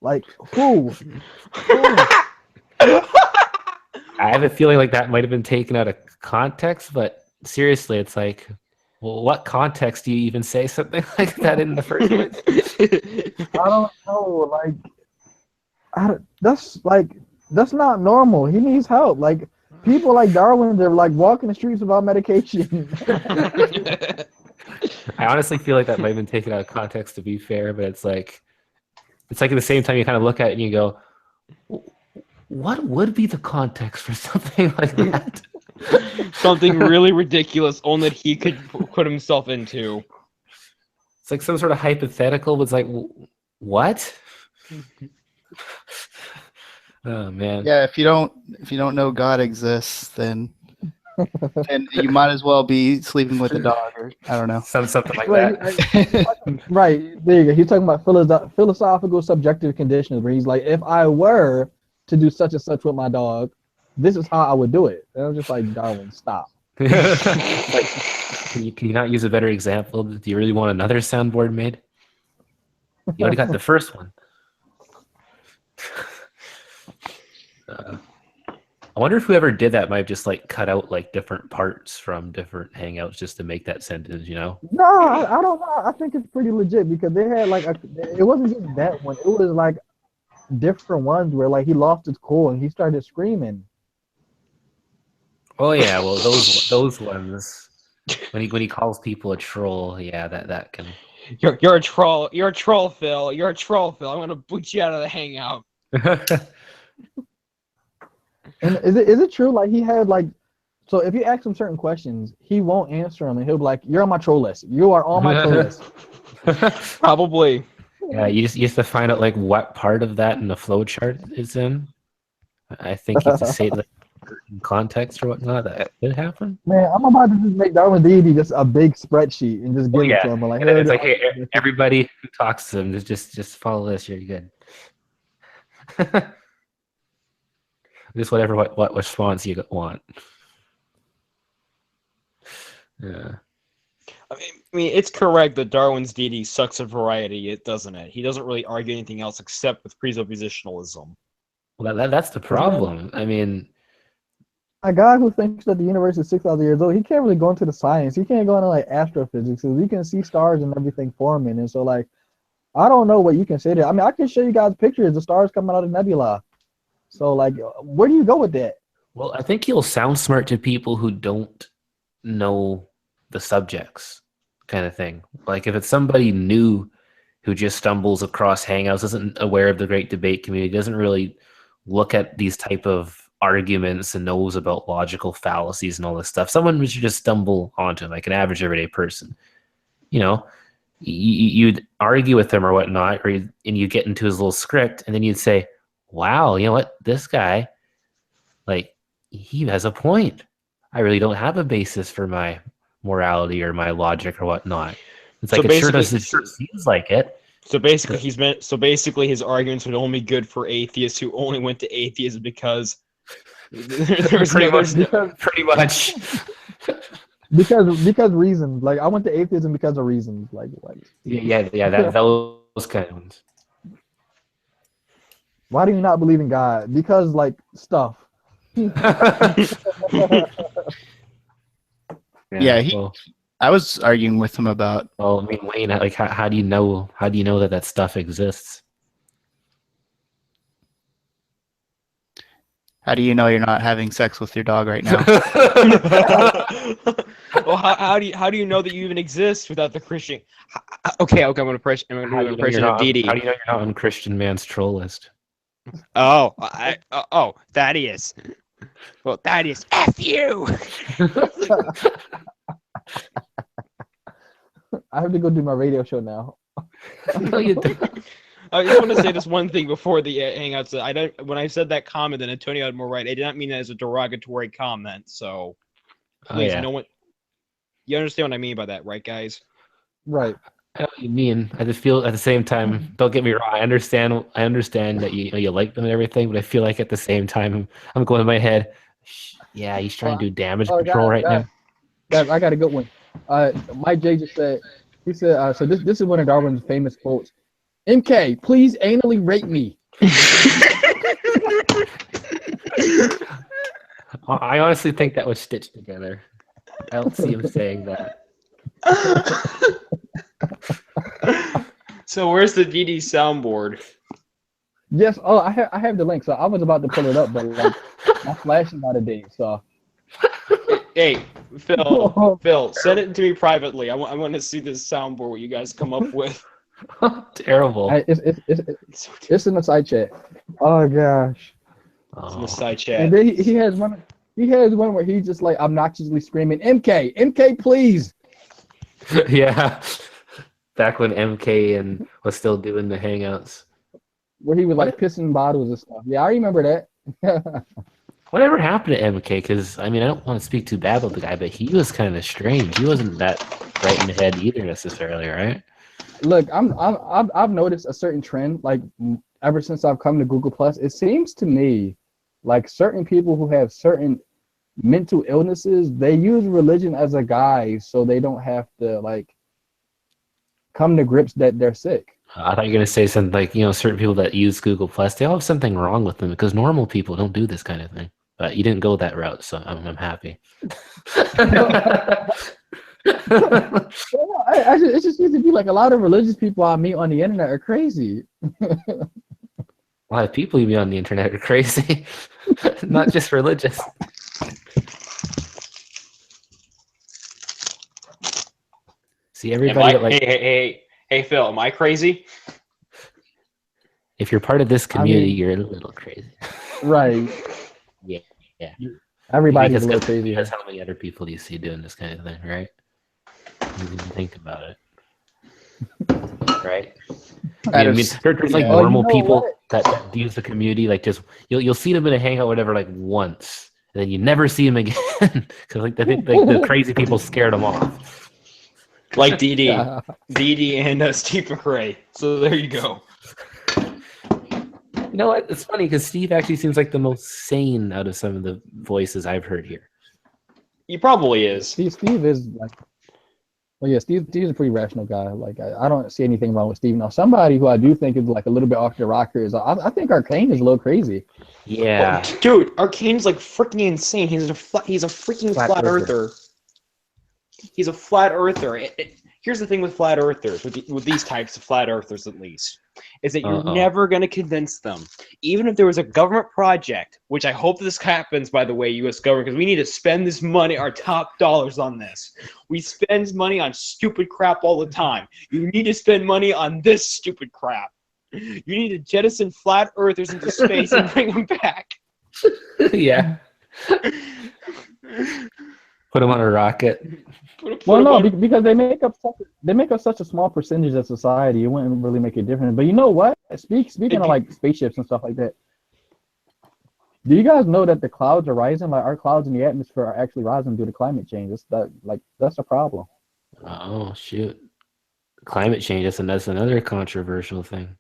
Like, who? I have a feeling like that might have been taken out of context, but seriously, it's like, well, what context do you even say something like that in the first place? I don't know. Like, that's not normal. He needs help. Like, people like Darwin, they're like walking the streets without medication. I honestly feel like that might have been taken out of context, to be fair, but it's like at the same time you kind of look at it and you go, what would be the context for something like that? Something really ridiculous, only that he could put himself into. It's like some sort of hypothetical, but it's like, what? Oh man. Yeah, if you don't know God exists, then you might as well be sleeping with a dog, or I don't know. Something like Right, that. right. There you go. He's talking about philosophical subjective conditions where he's like, if I were to do such and such with my dog, this is how I would do it. And I'm just like, Darwin, stop. Like, can you not use a better example? Do you really want another soundboard made? You already got the first one. I wonder if whoever did that might have just like cut out like different parts from different Hangouts just to make that sentence, you know? No, I don't know. I think it's pretty legit because they had like it wasn't just that one. It was like different ones where like he lost his cool and he started screaming. Oh yeah, well those ones when he calls people a troll, yeah, that can. You're a troll. You're a troll, Phil. You're a troll, Phil. I'm gonna boot you out of the Hangout. And is it true? Like he had like, so if you ask him certain questions, he won't answer them, and he'll be like, "You're on my troll list. You are on my troll list." Probably. Yeah, you have to find out like what part of that in the flow chart is in. I think you have to say like in context or whatnot. That could happen. Man, I'm about to just make Darwin deity just a big spreadsheet and just give it to him. Like, And then it's like, hey, everybody who talks to him, just follow this. You're good. Just whatever what response you want. Yeah. I mean, it's correct that Darwin's deity sucks at variety, doesn't it? He doesn't really argue anything else except with presuppositionalism. Well, that's the problem. I mean, a guy who thinks that the universe is 6,000 years old, he can't really go into the science. He can't go into like astrophysics because we can see stars and everything forming. And so, like, I don't know what you can say there. I mean, I can show you guys pictures of stars coming out of nebula. So, like, where do you go with that? well, I think he'll sound smart to people who don't know the subjects, kind of thing. Like, if it's somebody new who just stumbles across Hangouts, isn't aware of the great debate community, doesn't really look at these type of arguments and knows about logical fallacies and all this stuff, someone who should just stumble onto him, like an average everyday person, you know, you'd argue with him or whatnot, and you get into his little script, and then you'd say, wow, you know what, this guy, like, he has a point. I really don't have a basis for my morality or my logic or whatnot. It's like, it sure seems like it. So basically, his arguments would only be good for atheists who only went to atheism because there's pretty much. Because reasons. Like, I went to atheism because of reasons. Like Yeah, those kind of ones. Why do you not believe in God? Because, like, stuff. Yeah, well, I was arguing with him about Well, I mean, Wayne, like, how do you know? How do you know that that stuff exists? how do you know you're not having sex with your dog right now? Well, how do you know that you even exist without the Christian? Okay, I'm gonna press. I'm gonna do an impression of Dee How Dee. do you know you're not on Christian man's troll list? Thaddeus. Well, Thaddeus, F you. I have to go do my radio show now. No, you don't. I just want to say this one thing before the Hangouts. I don't. When I said that comment, then Antonio had more right. I did not mean that as a derogatory comment. So Oh, please, yeah. no one. You understand what I mean by that, right, guys? Right. I know what you mean. I just feel at the same time. Don't get me wrong. I understand that you like them and everything, but I feel like at the same time, I'm going in my head. Yeah, he's trying to do damage control right now. Guys, I got a good one. Mike J just said, he said, so this is one of Darwin's famous quotes. MK, please anally rape me. I honestly think that was stitched together. I don't see him saying that. So where's the DD soundboard? Yes. Oh, I have the link. So I was about to pull it up, but like my flash is out of date. So Hey, Phil, send it to me privately. I want to see this soundboard what you guys come up with. Terrible. It's in the side chat. Oh gosh. It's in the side chat. And then he has one. He has one where he's just like obnoxiously screaming, "MK, please!" Yeah. Back when MK and was still doing the hangouts. Where he was like pissing bottles and stuff. Yeah, I remember that. Whatever happened to MK? Because I mean, I don't want to speak too bad about the guy, but he was kind of strange. He wasn't that right in the head either necessarily, right? Look, I've noticed a certain trend. Like ever since I've come to Google Plus, it seems to me like certain people who have certain mental illnesses, they use religion as a guise so they don't have to like come to grips that they're sick. I thought you were gonna say something like, certain people that use Google Plus, they all have something wrong with them because normal people don't do this kind of thing. But you didn't go that route, so I'm happy. It just seems to be like a lot of religious people I meet on the internet are crazy. A lot of people you meet on the internet are crazy, not just religious. See, everybody Hey, Phil, am I crazy? If you're part of this community, you're a little crazy. Right. Yeah. Everybody's a little crazy. Because how many other people do you see doing this kind of thing, right? You didn't think about it. Right? There's like normal people that use the community, like just you'll see them in a hangout, whatever, like once, and then you never see them again because like the crazy people scared them off. Like DD and Steve McRae. So there you go. You know what? It's funny because Steve actually seems like the most sane out of some of the voices I've heard here. He probably is. Steve is like, well, yeah, Steve's a pretty rational guy. Like, I don't see anything wrong with Steve. Now, somebody who I do think is like a little bit off the rocker is, I think Arcane is a little crazy. Yeah. Oh, dude, Arcane's like freaking insane. He's a freaking flat earther. He's a flat earther. Here's the thing with flat earthers, with these types of flat earthers at least, is that you're never going to convince them. Even if there was a government project, which I hope this happens, by the way, U.S. government, because we need to spend this money, our top dollars on this. We spend money on stupid crap all the time. You need to spend money on this stupid crap. You need to jettison flat earthers into space and bring them back. Yeah. Put them on a rocket. Because they make up such a small percentage of society, it wouldn't really make a difference. But you know what? Speaking of like spaceships and stuff like that, do you guys know that the clouds are rising? Like our clouds in the atmosphere are actually rising due to climate change. That's a problem. Oh shoot! Climate change. That's another controversial thing.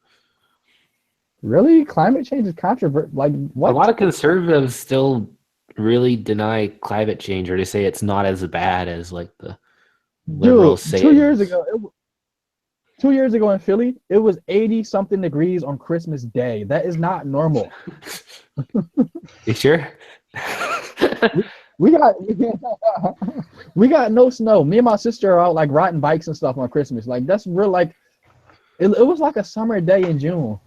Really, climate change is controversial. Like what? A lot of conservatives still really deny climate change, or they say it's not as bad as like the liberals say. 2 years ago, 2 years ago in Philly, it was 80-something degrees on Christmas Day. That is not normal. You sure? We got we got no snow. Me and my sister are out like riding bikes and stuff on Christmas. Like that's real. Like it was like a summer day in June.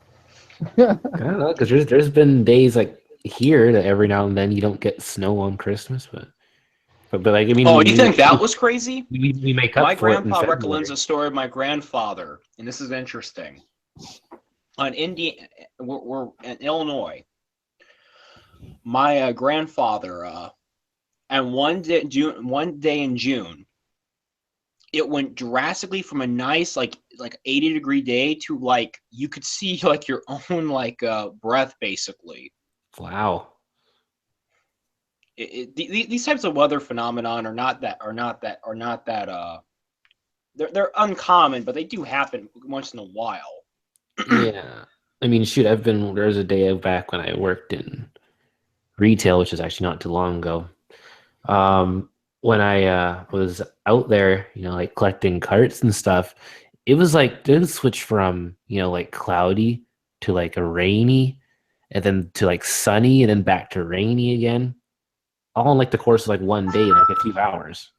I don't know, because there's been days like here that every now and then you don't get snow on Christmas, but like I mean, Oh, you think that was crazy? we make My up for it in grandpa February. recommends a story of my grandfather, and this is interesting. On we're in Illinois. My grandfather, and one day in June, it went drastically from a nice like 80-degree day to like you could see like your own like breath basically. Wow. These types of weather phenomenon are not that they're uncommon, but they do happen once in a while. Yeah. I mean, shoot, there's a day back when I worked in retail, which is actually not too long ago. When I was out there, like collecting carts and stuff, it was like it switched from, like cloudy to like a rainy, and then to like sunny, and then back to rainy again, all in like the course of like one day, like a few hours.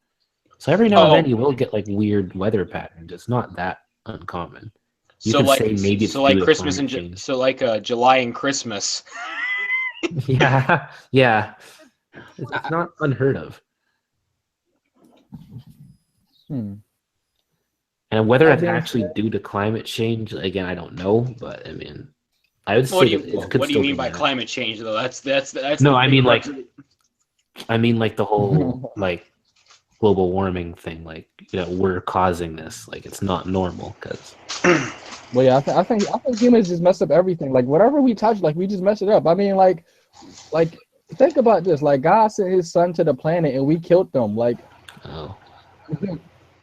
So every now and then you will get like weird weather patterns. It's not that uncommon. You So could like say maybe it's so like due to Christmas climate and change. so like July and Christmas. Yeah, yeah. It's not unheard of. Hmm. And whether That it's being actually said, due to climate change, again, I don't know. But I mean, I would What say do that you it could what do you still mean be by natural. climate change though? That's No, the I big mean like the well, whole like global warming thing. Like we're causing this. Like it's not normal because yeah, I think humans just mess up everything. Like whatever we touch, like we just mess it up. I mean, like think about this. Like God sent His Son to the planet, and we killed them. Like oh,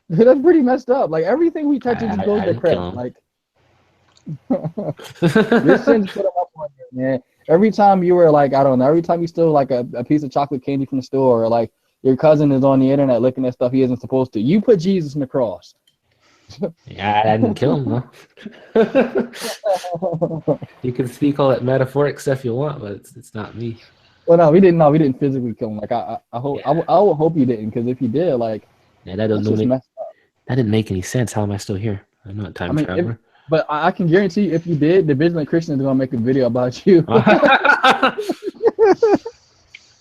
that's pretty messed up. Like everything we touch, it just goes I to didn't crap. kill him. Like your sins put them up on you, man. Every time you were like, I don't know, every time you stole like a piece of chocolate candy from the store, or like your cousin is on the internet looking at stuff he isn't supposed to, you put Jesus in the cross. Yeah, I didn't kill him though. You can speak all that metaphoric stuff you want, but it's not me. Well, no, we didn't. No, we didn't physically kill him. Like I hope, Yeah, I would hope you didn't, because if you did, like yeah, that that's don't just make messed up. that didn't make any sense. How am I still here? I'm not a I time mean, traveler. but I can guarantee you, if you did, the Vigilant Christian is gonna make a video about you.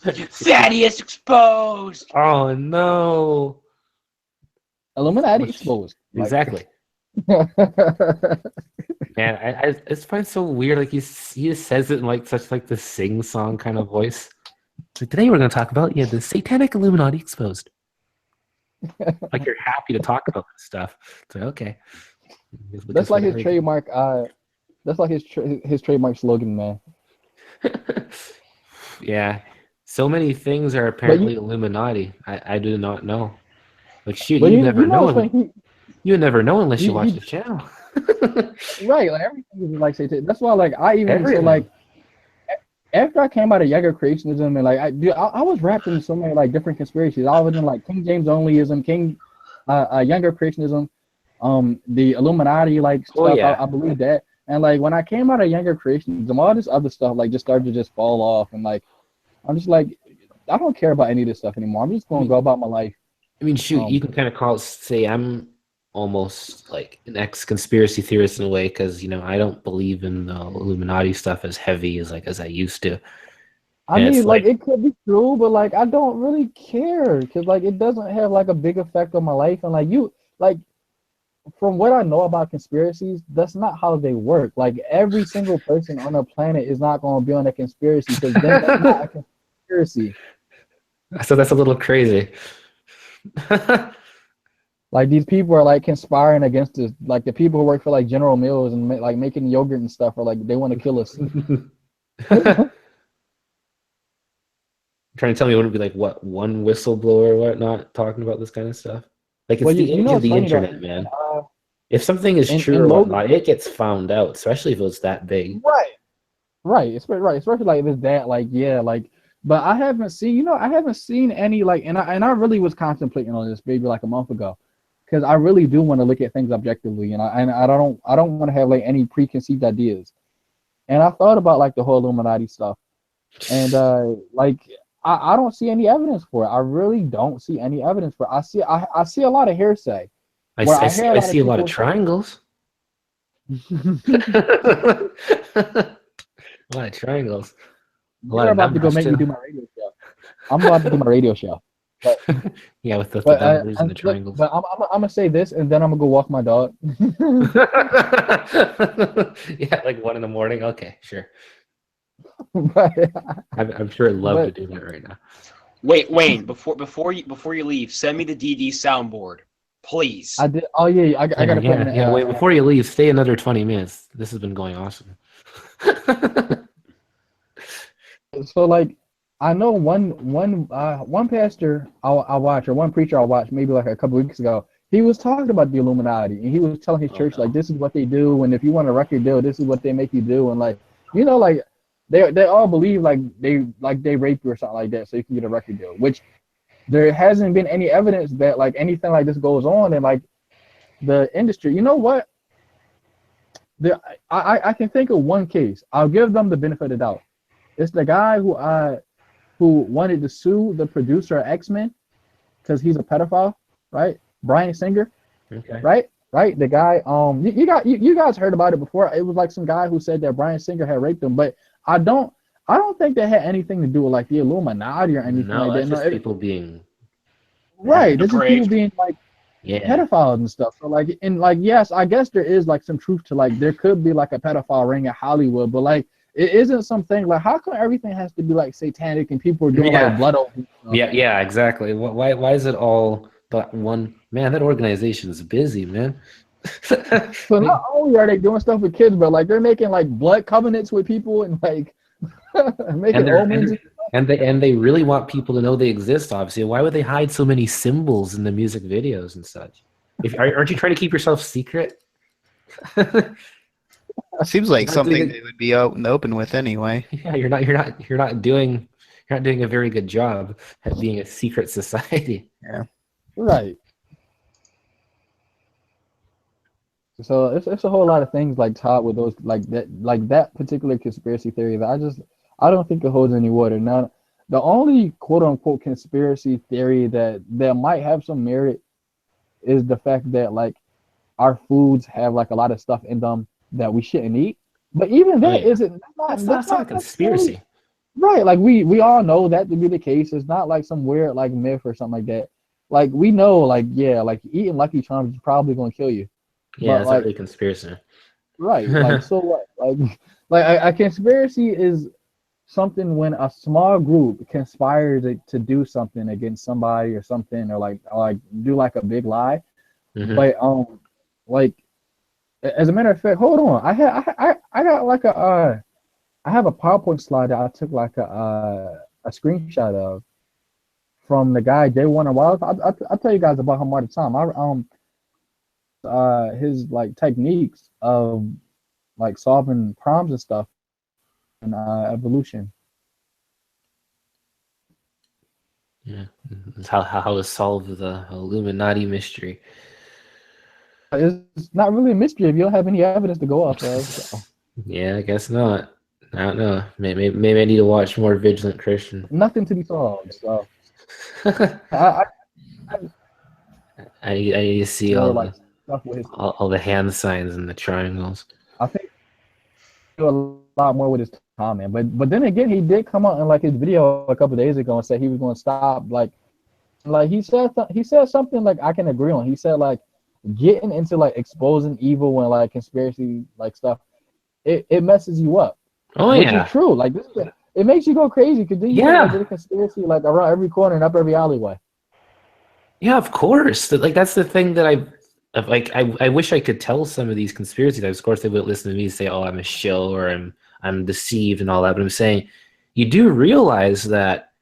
Thaddeus exposed. Oh no! Illuminati exposed. Like, Exactly. Man, I just find it so weird. Like he just says it in like such like the sing song kind of voice. So today we're going to talk about the Satanic Illuminati exposed. Like you're happy to talk about this stuff. It's like okay. that's like his trademark. That's like his trademark slogan, man. Yeah, so many things are apparently Illuminati. I do not know. Like shoot, But you never know. it's funny, You never know unless you watch he the channel. right, like everything is like Satan. That's why, like, I even Everything. so like after I came out of younger creationism, and like I was wrapped in so many like different conspiracies. I was in like King James onlyism, younger creationism, the Illuminati like Oh stuff. yeah. I believe that, and like when I came out of younger creationism, all this other stuff like just started to just fall off, and like I'm just like I don't care about any of this stuff anymore. I'm just gonna go about my life. I mean, shoot, you can kind of say I'm almost like an ex-conspiracy theorist in a way because I don't believe in the Illuminati stuff as heavy as I used to. I And mean, it's like it could be true, but like I don't really care because like it doesn't have like a big effect on my life, and like from what I know about conspiracies, that's not how they work. Like every single person on the planet is not going to be on a conspiracy, because then that's not a conspiracy. so that's a little crazy. Like these people are like conspiring against us. Like the people who work for like General Mills and like making yogurt and stuff are like they want to kill us. Trying to tell me it wouldn't be like what one whistleblower or whatnot talking about this kind of stuff. Like it's Well, the you age know of it's the funny though. internet, man. If something is in true or Logan, whatnot, it gets found out, especially if it was that big. right, especially like this that like yeah like. But I haven't seen any like, and I really was contemplating on this maybe like a month ago, because I really do want to look at things objectively, and I don't want to have like any preconceived ideas. And I thought about like the whole Illuminati stuff, and like I don't see any evidence for it. I really don't see any evidence for it. I see a lot of hearsay. Where I hear a lot see a of lot of people triangles. say, A lot of triangles. A lot you're of about to go numbers make me too. do my radio show. I'm about to do my radio show. But Yeah, with the but numbers and the look, triangles. but I'm gonna say this, and then I'm gonna go walk my dog. Yeah, like 1 in the morning. Okay, sure. but I'm sure I'd love to but do that right now. Wait, Wayne, before you leave, send me the DD soundboard, please. I did. Oh yeah, I gotta put in. Yeah. Wait, before you leave, stay another 20 minutes. This has been going awesome. So like, I know one pastor I watch, or one preacher I watched maybe like a couple weeks ago. He was talking about the Illuminati, and he was telling his church like, this is what they do, and if you want a record deal, this is what they make you do, and like, like they all believe like they rape you or something like that, so you can get a record deal. Which there hasn't been any evidence that like anything like this goes on in like the industry. You know what? I can think of one case. I'll give them the benefit of the doubt. It's the guy who wanted to sue the producer of X-Men because he's a pedophile, right? Bryan Singer, Okay. right? The guy, you guys heard about it before. It was like some guy who said that Bryan Singer had raped him, but I don't think that had anything to do with like the Illuminati or anything No, like that's that. just No, people being right. This is people depraved. being like yeah. pedophiles and stuff. So like, and like, yes, I guess there is like some truth to like there could be like a pedophile ring in Hollywood, but like it isn't something like how come everything has to be like satanic and people are doing Yeah. like blood over? Yeah, exactly. Why is it all but one man? That organization is busy, man. So not only are they doing stuff with kids, but like they're making like blood covenants with people and like making and they're, omens. and they really want people to know they exist. Obviously, why would they hide so many symbols in the music videos and such? Aren't you trying to keep yourself secret? Seems like Not something doing they would be out in the open with anyway. Yeah, you're not doing a very good job at being a secret society. Right. So it's a whole lot of things like taught with those like that particular conspiracy theory that I don't think it holds any water. Now, the only quote unquote conspiracy theory that might have some merit is the fact that like our foods have like a lot of stuff in them that we shouldn't eat. But even that yeah. isn't That's not a conspiracy. Right, like we all know that to be the case. It's not like some weird like myth or something like that. Like we know, like yeah, like eating Lucky Charms is probably gonna kill you. Yeah, But, it's like, not really a conspiracy. Right, like so what? Like a conspiracy is something when a small group conspires to do something against somebody or something, or like do like a big lie. Mhm. But like as a matter of fact, hold on, I got like I have a PowerPoint slide that I took like a screenshot of from the guy Day One and Wild. I'll tell you guys about him all the time. His like techniques of like solving problems and stuff and evolution. Yeah, it's how to solve the Illuminati mystery. It's not really a mystery if you don't have any evidence to go off of. So. Yeah, I guess not. I don't know. Maybe I need to watch more Vigilant Christian. Nothing to be solved. So I need to see more all like the stuff with his. all the hand signs and the triangles. I think he do a lot more with his comment, but then again, he did come out in like his video a couple of days ago and say he was going to stop like he said something like I can agree on. He said like getting into like exposing evil and like conspiracy like stuff, it messes you up. Oh Which yeah, is true. Like this, it makes you go crazy because then you Yeah. like, get a conspiracy like around every corner and up every alleyway. yeah, of course. Like that's the thing that I wish I could tell some of these conspiracy types. Of course, they would listen to me say, "Oh, I'm a shill," or I'm deceived and all that. But I'm saying, you do realize that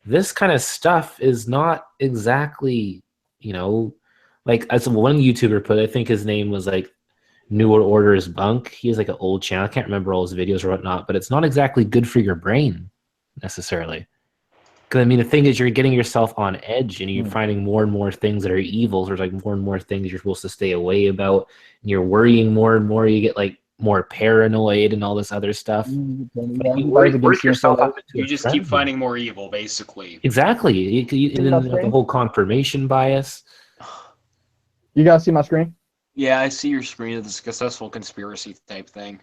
this kind of stuff is not exactly, like as one YouTuber put it, I think his name was like New World Order's Bunk. He has like an old channel. I can't remember all his videos or whatnot, but it's not exactly good for your brain necessarily. Because I mean, the thing is, you're getting yourself on edge, and you're finding more and more things that are evils. There's like more and more things you're supposed to stay away about, and you're worrying more and more. You get like more paranoid and all this other stuff. Yeah, You everybody's work against you and so yourself like, up into You a just keep frenzy. finding more evil, basically. Exactly. And then you have the screen? whole confirmation bias. You guys see my screen? Yeah, I see your screen of the successful conspiracy type thing.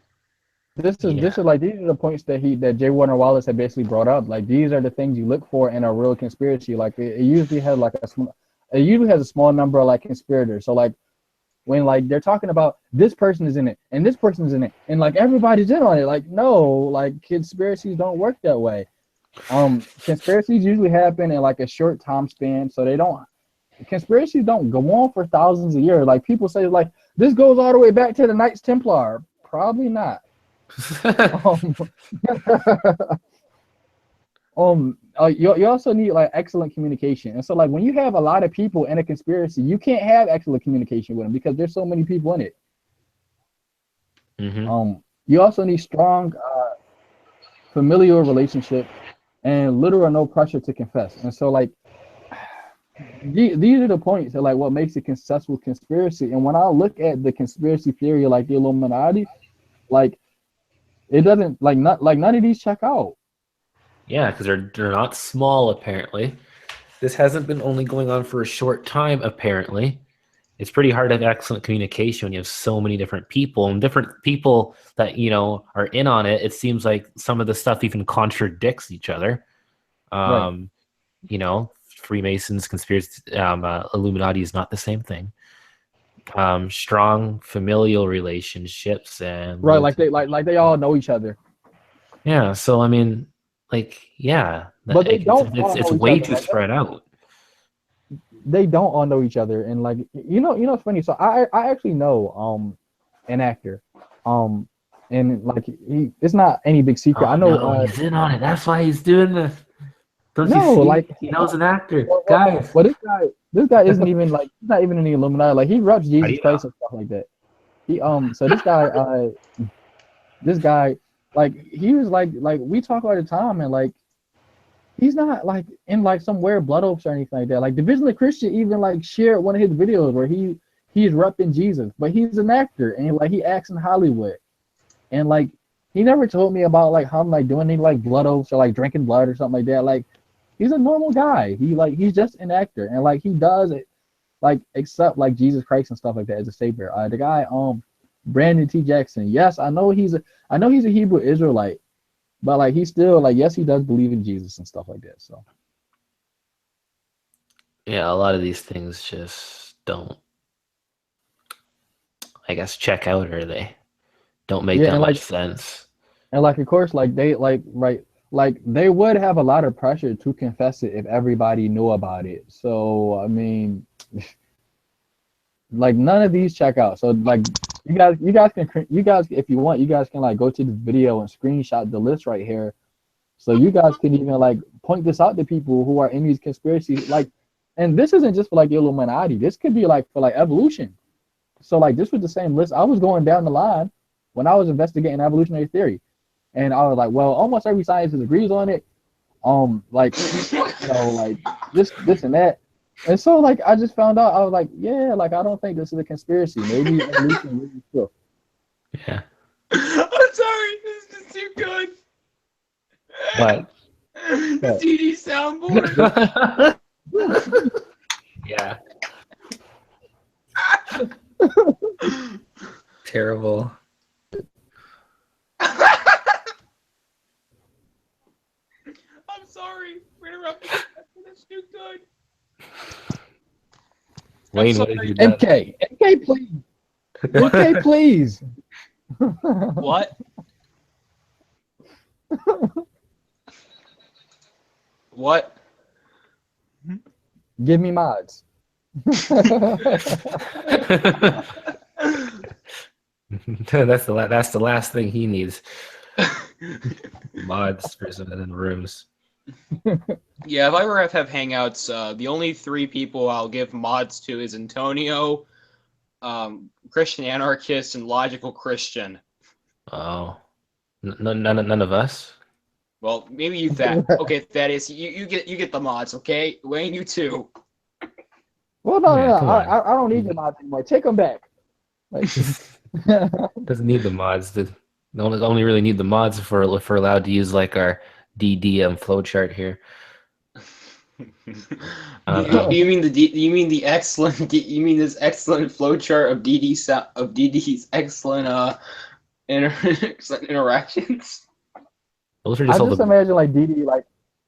This Yeah. is like these are the points that J. Warner Wallace had basically brought up. Like these are the things you look for in a real conspiracy. Like it usually has like it usually has a small number of like conspirators. So like when like they're talking about this person is in it and this person is in it and like everybody's in on it. Like no, like conspiracies don't work that way. Conspiracies usually happen in like a short time span, so they don't. Conspiracies don't go on for thousands of years. Like people say, like this goes all the way back to the Knights Templar. Probably not. Um, you also need like excellent communication, and so like when you have a lot of people in a conspiracy, you can't have excellent communication with them because there's so many people in it. Mhm. You also need strong familial relationship and little or no pressure to confess, and so like these are the points that like what makes a successful conspiracy. And when I look at the conspiracy theory like the Illuminati, like it doesn't like not like none of these check out. Yeah, because they're not small apparently. This hasn't been only going on for a short time apparently. It's pretty hard to have excellent communication when you have so many different people and different people that are in on it. It seems like some of the stuff even contradicts each other. Right. Freemasons, conspiracy, Illuminati is not the same thing. Strong familial relationships and Right, like they all know each other, yeah. So I mean, like yeah, but they like, don't all it's know each way other. too Like spread out. they don't all know each other, and like it's funny. So I actually know an actor, and like it's not any big secret. I Oh know no, he's in on it. That's why he's doing this. Don't you no see? like He knows an actor, well, well, guys. well this guy isn't even like he's not even in the Illuminati. Like he reps How do Jesus you know? Christ and stuff like that. He so this guy like he was like we talk all the time and like he's not like in like some weird blood oaths or anything like that. Like Division of Christian even like shared one of his videos where he's repping Jesus, but he's an actor and like he acts in Hollywood. And like he never told me about like how I'm like doing any like blood oaths or like drinking blood or something like that. Like he's a normal guy. He's just an actor and like he does it like accept like Jesus Christ and stuff like that as a savior. The guy Brandon T. Jackson. Yes, I know he's a Hebrew Israelite, but like he's still like yes he does believe in Jesus and stuff like that. So Yeah, a lot of these things just don't, I guess, check out, or they don't make yeah, that much sense. and like of course like they like right like they would have a lot of pressure to confess it if everybody knew about it. So I mean like none of these check out. So like you guys if you want you guys can like go to the video and screenshot the list right here. So you guys can even like point this out to people who are in these conspiracies like and this isn't just for like the Illuminati. This could be like for like evolution. So like this was the same list. I was going down the line when I was investigating evolutionary theory. And I was like, well, almost every scientist agrees on it. Like like this and that. And so like I just found out, I was like, yeah, like I don't think this is a conspiracy. Maybe evolution really is true. Yeah. I'm sorry, this is just too good. But The CD soundboard. yeah. Terrible. I'm sorry for interrupting. That's too good. Wayne, what have you done? MK, please. MK, please. What? What? Give me mods. That's the last thing he needs. Mods for some of the rooms. Yeah, if I ever have Hangouts, the only three people I'll give mods to is Antonio, Christian Anarchist, and Logical Christian. Oh, none of us. Well, maybe you that. Okay, Thaddeus, you get the mods. Okay, Wayne, you too. Well, no, Yeah, come on. I don't need the mods anymore. Take them back. Like, Doesn't need the mods. Only really need the mods if we're allowed to use like our DD flowchart here. You mean the excellent you mean this excellent flowchart of DD's excellent interactions? Those are I just all just the imagine like DD, like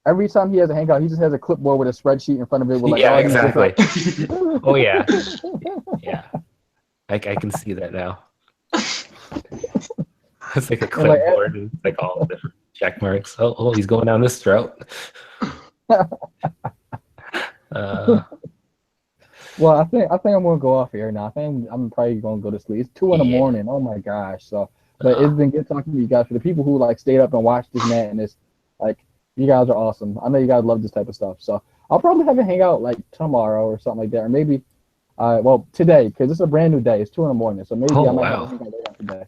every time he has a hangout, he just has a clipboard with a spreadsheet in front of it with like yeah, all these exactly. different- Oh yeah, yeah. I can see that now. It's like a And, like, clipboard, and it's like all different check marks. Oh, he's going down this route. Well, I think I'm gonna go off here now. I think I'm probably gonna go to sleep. It's 2 in the Yeah. morning. Oh my gosh. So, but it's been good talking to you guys. For the people who like stayed up and watched this madness, like you guys are awesome. I know you guys love this type of stuff. So I'll probably have a hangout like tomorrow or something like that, or maybe, well today because it's a brand new day. It's 2 in the morning, so maybe Oh, I might wow. have a hangout later today.